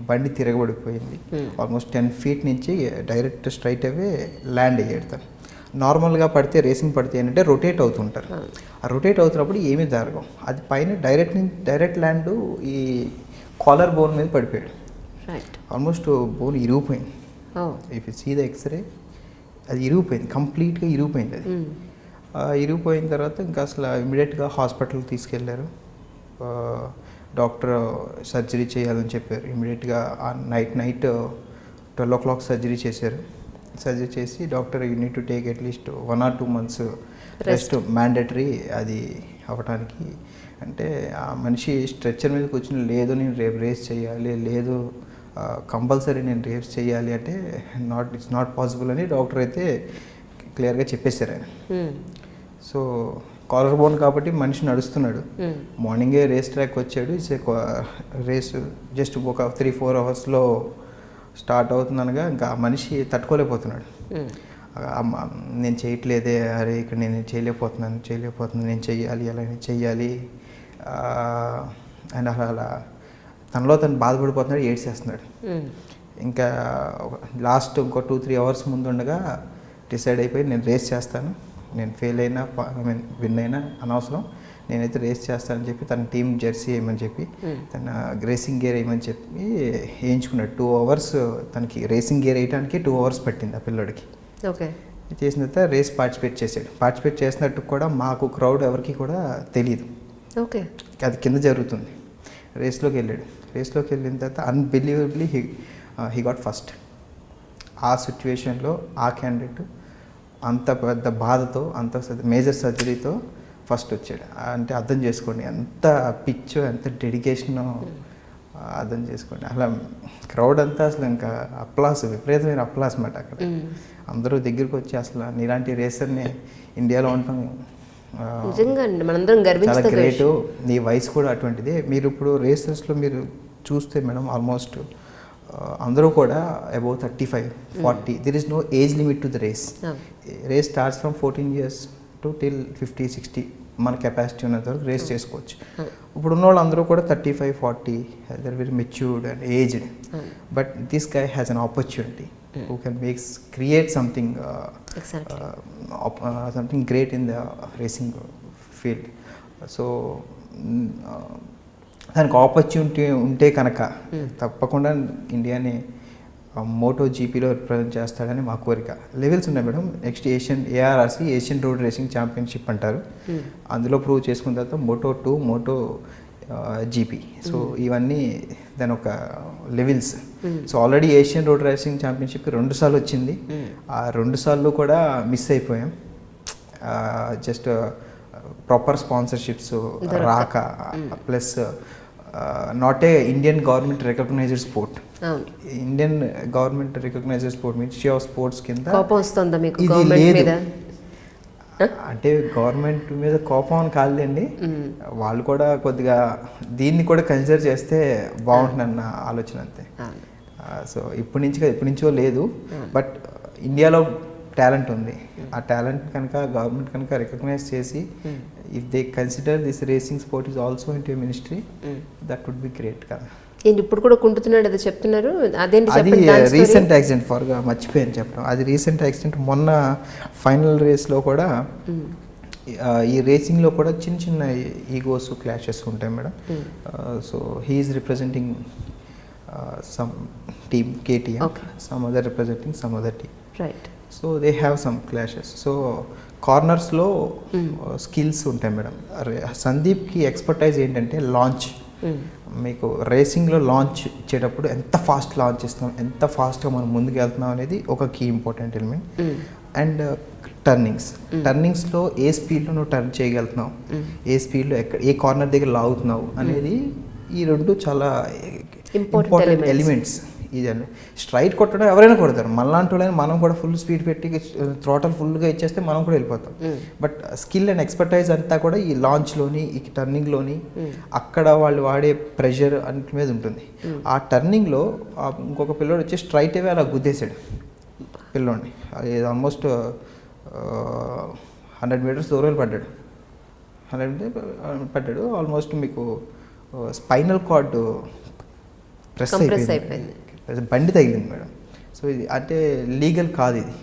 బండి తిరగబడిపోయింది. ఆల్మోస్ట్ 10 feet నుంచి డైరెక్ట్ స్ట్రైట్ అవే ల్యాండ్ అయ్యాడు తను. నార్మల్గా పడితే, రేసింగ్ పడితే ఏంటంటే రొటేట్ అవుతుంటారు. ఆ రొటేట్ అవుతున్నప్పుడు ఏమీ జరగవు. అది పైన డైరెక్ట్ ల్యాండ్ ఈ కాలర్ బోన్ మీద పడిపోయాడు. ఆల్మోస్ట్ బోన్ ఇరిగిపోయింది. If you see the x ray, అది ఇరిగిపోయింది, కంప్లీట్గా ఇరిగిపోయింది. అది ఇరిగిపోయిన తర్వాత ఇంకా అసలు ఇమీడియట్గా హాస్పిటల్కి తీసుకెళ్ళారు. డాక్టర్ సర్జరీ చేయాలని చెప్పారు. ఇమీడియట్గా ఆ నైట్ 12 o'clock సర్జరీ చేశారు. సర్జరీ చేసి doctor you need to take at least 1 or 2 months rest mandatory అది అవ్వడానికి. అంటే ఆ మనిషి స్ట్రెచ్చర్ మీద కూర్చుని, లేదు నేను రేపు రేస్ చేయాలి, లేదు కంపల్సరీ నేను రేస్ చేయాలి అంటే ఇట్స్ నాట్ పాసిబుల్ అని డాక్టర్ అయితే క్లియర్గా చెప్పేశారు ఆయన. సో కాలర్ బోన్ కాబట్టి మనిషి నడుస్తున్నాడు. మార్నింగే రేస్ ట్రాక్ వచ్చాడు. రేస్ జస్ట్ ఒక 3-4 hours స్టార్ట్ అవుతుందనగా ఇంకా ఆ మనిషి తట్టుకోలేకపోతున్నాడు. నేను చేయట్లేదే, అరే ఇక్కడ నేను చేయలేకపోతున్నాను, నేను చెయ్యాలి, అలా నేను చెయ్యాలి అండ్ అలా తనలో తను బాధపడిపోతున్నాడు, ఏడ్చేస్తున్నాడు. ఇంకా లాస్ట్ ఇంకో 2-3 hours ముందుండగా డిసైడ్ అయిపోయి నేను రేస్ చేస్తాను, నేను ఫెయిల్ అయినా విన్ అయినా అనవసరం, నేనైతే రేస్ చేస్తానని చెప్పి తన టీం జెర్సీ వేయమని చెప్పి, తన రేసింగ్ గేర్ వేయమని చెప్పి వేయించుకున్నాడు. 2 hours తనకి రేసింగ్ గేర్ వేయడానికి 2 hours పట్టింది ఆ పిల్లడికి. ఓకే. చేసిన తర్వాత రేస్ పార్టిసిపేట్ చేశాడు. పార్టిసిపేట్ చేసినట్టు కూడా మాకు క్రౌడ్ ఎవరికి కూడా తెలియదు. ఓకే. అది కింద జరుగుతుంది. రేస్లోకి వెళ్ళాడు. రేస్లోకి వెళ్ళిన తర్వాత అన్బిలీవబుల్లీ హీ గాట్ ఫస్ట్. ఆ సిచ్యువేషన్లో ఆ క్యాండిడేట్ అంత పెద్ద బాధతో, అంత మేజర్ సర్జరీతో ఫస్ట్ వచ్చాడు. అంటే అర్థం చేసుకోండి ఎంత పిచ్చో, ఎంత డెడికేషనో అర్థం చేసుకోండి. అలా క్రౌడ్ అంతా అసలు ఇంకా అప్లాస్, విపరీతమైన అప్లాస్ మాట. అక్కడ అందరూ దగ్గరికి వచ్చి అసలు నీలాంటి రేసర్ని ఇండియాలో ఉండటం నిజంగా మనందరం చాలా గ్రేటు, నీ వయసు కూడా అటువంటిదే. మీరు ఇప్పుడు రేసర్స్లో మీరు చూస్తే మేడం ఆల్మోస్ట్ అందరూ కూడా above 35-40. There is no age limit to the race. Race starts from 14 years to till 50-60 మన కెపాసిటీ ఉన్నంత వరకు రేస్ చేసుకోవచ్చు. ఇప్పుడు ఉన్న వాళ్ళు అందరూ కూడా 35-40, they're very matured and aged. But this guy has an opportunity who can create something something great in the racing field. So దానికి ఆపర్చునిటీ ఉంటే కనుక తప్పకుండా ఇండియాని మోటో జీపీలో రిప్రజెంట్ చేస్తాడని మా కోరిక. లెవెల్స్ ఉన్నాయి madam. Next ARRC Asian road racing championship అంటారు. అందులో ప్రూవ్ చేసుకున్న తర్వాత Moto2, Moto GP. సో ఇవన్నీ దాని ఒక levels. So already Asian road racing ఛాంపియన్షిప్కి 2 సార్లు వచ్చింది. ఆ 2 సార్లు కూడా మిస్ అయిపోయాం. జస్ట్ ప్రాపర్ స్పాన్సర్షిప్స్ రాక, plus not a Indian government recognized sport. Indian government recognized sport, ministry of sports కింద ఇది లేదు. అంటే గవర్నమెంట్ మీద కోపం అని కాదండి, వాళ్ళు కూడా కొద్దిగా దీన్ని కూడా కన్సిడర్ చేస్తే బాగుంటుందన్న ఆలోచన అంతే. సో ఇప్పటి నుంచో లేదు, బట్ ఇండియాలో టాలెంట్ ఉంది. ఆ టాలెంట్ కనుక గవర్నమెంట్ కనుక రికగ్నైజ్ చేసి, if they consider this racing sport is also in to ministry, that would be great కదా. ఇప్పుడు కూడా కుంటున్నాడు అది చెప్తున్నారు. అది రీసెంట్ యాక్సిడెంట్ మర్చిపోయాను చెప్పడం. అది రీసెంట్ యాక్సిడెంట్. మొన్న ఫైనల్ రేస్లో కూడా ఈ రేసింగ్లో కూడా చిన్న చిన్న ఈగోస్, క్లాషెస్ ఉంటాయి madam. So he's representing some team KTM, some other representing some other team. Right. So they have some clashes. So కార్నర్స్లో స్కిల్స్ ఉంటాయి మేడం. సందీప్కి ఎక్స్పర్టైజ్ ఏంటంటే లాంచ్. మీకు రేసింగ్లో లాంచ్ ఇచ్చేటప్పుడు ఎంత ఫాస్ట్ లాంచ్ ఇస్తాం, ఎంత ఫాస్ట్గా మనం ముందుకు వెళ్తున్నాం అనేది ఒక కీ ఇంపార్టెంట్ ఎలిమెంట్. అండ్ టర్నింగ్స్లో ఏ స్పీడ్లో నువ్వు టర్న్ చేయగలుగుతున్నావు, ఏ స్పీడ్లో ఏ కార్నర్ దగ్గర లాగుతున్నావు అనేది ఈ రెండు చాలా ఇంపార్టెంట్ ఎలిమెంట్స్. ఇదండి స్ట్రైట్ కొట్టడం ఎవరైనా కొడతారు, మనలాంటి వాళ్ళని మనం కూడా ఫుల్ స్పీడ్ పెట్టి థ్రోటల్ ఫుల్గా ఇచ్చేస్తే మనం కూడా వెళ్ళిపోతాం. బట్ స్కిల్ అండ్ ఎక్స్పర్టైజ్ అంతా కూడా ఈ లాంచ్లోని ఈ టర్నింగ్లోని అక్కడ వాళ్ళు వాడే ప్రెషర్ అన్నిటి మీద ఉంటుంది. ఆ టర్నింగ్లో ఇంకొక పిల్లోడు వచ్చి స్ట్రైట్ అవే అలా గుద్దేశాడు పిల్లోడిని. అది ఆల్మోస్ట్ 100 మీటర్స్ దూరం పడ్డాడు. 100 పడ్డాడు. ఆల్మోస్ట్ మీకు స్పైనల్ కార్డ్ ప్రెస్ అయిపోయింది, బండి తగిలింది మేడం. సో ఇది అంటే లీగల్ కాదు ఇది.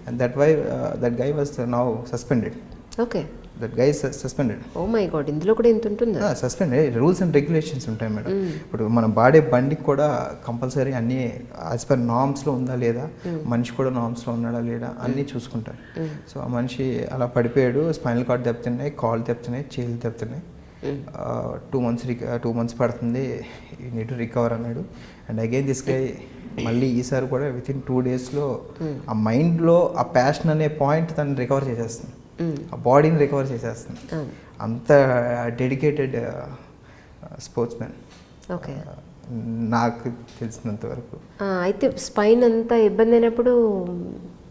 And that guy was now suspended. Okay, that guy suspended. Oh my god, ఇందులో కూడా ఎంత ఉంటుందా? సస్పెండెడ్. రూల్స్ అండ్ రెగ్యులేషన్స్ ఉంటాయి మేడం. ఇప్పుడు మనం వాడే బండికి కూడా కంపల్సరీ అన్నీ యాజ్ పర్ నార్మ్స్లో ఉందా లేదా, మనిషి కూడా నార్మ్స్లో ఉన్నాడా లేదా అన్నీ చూసుకుంటారు. సో ఆ మనిషి అలా పడిపోయాడు, స్పైనల్ కార్డ్ దెబ్బతున్నాయి, కాళ్ళు దెబ్బతున్నాయి, చేతులు దెబ్బతున్నాయి. 2 months పడుతుంది, యూ నీడ్ టు రికవర్ అన్నాడు. అండ్ అగైన్ దిస్ గై మళ్ళీ ఈసారి కూడా వితిన్ 2 daysలో ఆ మైండ్లో ఆ ప్యాషన్ అనే పాయింట్ తను రికవర్ చేసేస్తుంది, ఆ బాడీని రికవర్ చేసేస్తుంది. అంత డెడికేటెడ్ స్పోర్ట్స్ మ్యాన్ ఓకే, నాకు తెలిసినంత వరకు. అయితే స్పైన్ అంతా ఇబ్బంది అయినప్పుడు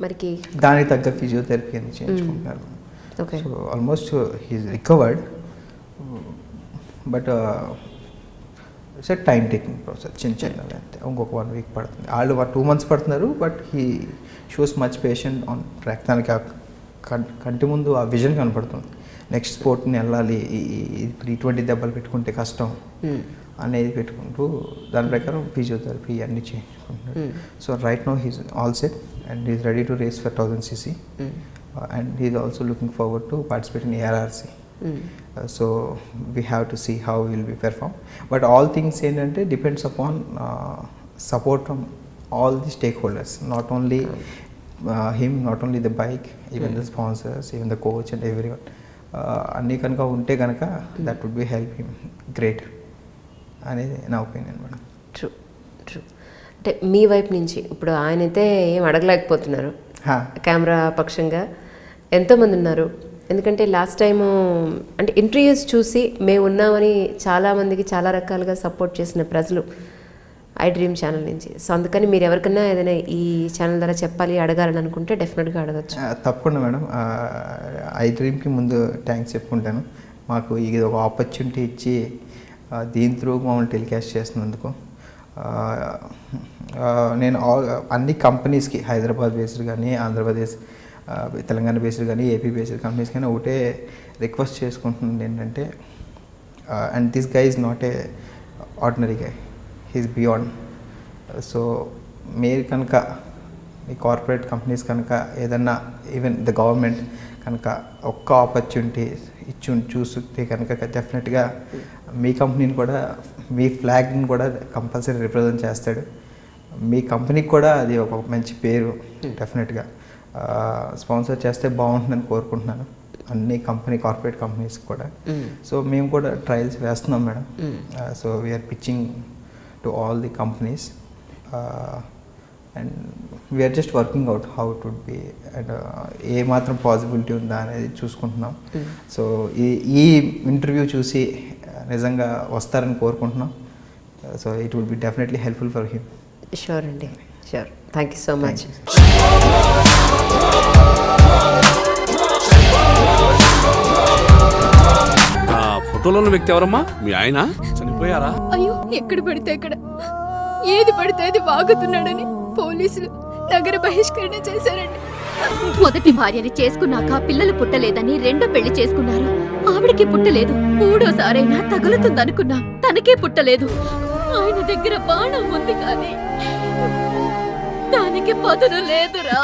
మరికి దానికి తగ్గ ఫిజియోథెరపీ అని చేయించుకుంటున్నారు. Okay, so almost he's recovered. But it's time taking process, చిన్న అంతే. ఇంకొక 1 week పడుతుంది. వాళ్ళు 2 months పడుతున్నారు. But he shows much patient on track. దానికి కంటి ముందు ఆ విజన్ కనపడుతుంది. నెక్స్ట్ స్పోర్ట్ని వెళ్ళాలి, ఇప్పుడు ఇటువంటి దెబ్బలు పెట్టుకుంటే కష్టం అనేది పెట్టుకుంటూ దాని ప్రకారం ఫిజియోథెరపీ అన్నీ చేయించుకుంటున్నాడు. So right now he's all set and he's ready to race for 1000 cc and he's also looking forward to participate in ARRC. So we have to see how he will be perform. But all things ఏంటంటే depends upon support from all the stakeholders, not only him, not only the bike, even the sponsors, even the coach and everyone. అన్నీ కనుక ఉంటే కనుక that would be help him great అనేది నా opinion madam. True. అంటే మీ వైపు నుంచి ఇప్పుడు ఆయనైతే ఏం అడగలేకపోతున్నారు కెమెరా పక్షంగా, ఎంతోమంది ఉన్నారు. ఎందుకంటే లాస్ట్ టైము అంటే ఇంటర్వ్యూస్ చూసి మేము ఉన్నామని చాలామందికి చాలా రకాలుగా సపోర్ట్ చేసిన ప్రజలు ఐ డ్రీమ్ ఛానల్ నుంచి. సో అందుకని మీరు ఎవరికైనా ఏదైనా ఈ ఛానల్ ద్వారా చెప్పాలి, అడగాలని అనుకుంటే డెఫినెట్గా అడగచ్చు. తప్పకుండా మేడం. ఐ డ్రీమ్కి ముందు థ్యాంక్స్ చెప్పుకుంటాను. మాకు ఇది ఒక ఆపర్చునిటీ ఇచ్చి దీని త్రూ మమ్మల్ని టెలికాస్ట్ చేస్తున్నందుకు. నేను అన్ని కంపెనీస్కి హైదరాబాద్ బేస్డ్ కానీ, ఆంధ్రప్రదేశ్ తెలంగాణ బేస్డ్ కానీ, ఏపీ బేస్డ్ కంపెనీస్ కానీ ఒకటే రిక్వెస్ట్ చేసుకుంటున్నాను ఏంటంటే, and this guy is not a ordinary guy, he's beyond. So మీరు కనుక మీ కార్పొరేట్ కంపెనీస్ కనుక ఏదన్నా ఈవెన్ ద గవర్నమెంట్ కనుక ఒక్క ఆపర్చునిటీ చూస్తే కనుక డెఫినెట్గా మీ కంపెనీని కూడా, మీ ఫ్లాగ్ని కూడా కంపల్సరీ రిప్రజెంట్ చేస్తాడు. మీ కంపెనీకి కూడా అది ఒక మంచి పేరు డెఫినెట్గా స్పాన్సర్ చేస్తే బాగుంటుందని కోరుకుంటున్నాను అన్ని కార్పొరేట్ కంపెనీస్ కూడా. సో మేము కూడా ట్రయల్స్ వేస్తున్నాం madam. So we're pitching to all the companies and we're just working out how it would be and ఏ మాత్రం పాసిబిలిటీ ఉందా అనేది చూసుకుంటున్నాం. సో ఈ ఇంటర్వ్యూ చూసి నిజంగా వస్తారని కోరుకుంటున్నాం. So it will be definitely helpful for him. Sure అండి, sure. Thank you so much. ఫోటోలో ఉన్న వ్యక్తి ఎవరమ్మా? మీ ఆయన చనిపోయారా? అయ్యో, ఎక్కడ పడితే అక్కడ ఏది పడితే అది వాగుతున్నాడని పోలీసులు నగర బహిష్కరణ చేశారండి. మొదటి భార్యని చేసుకున్నాక పిల్లలు పుట్టలేదని రెండో పెళ్లి చేసుకున్నారు. ఆవిడకి పుట్టలేదు. మూడోసారైనా తగులుతుందనుకున్నా, తనకే పుట్టలేదు. ఆయన దగ్గర బాణం ఉంది కానీ దానికి పదును లేదురా.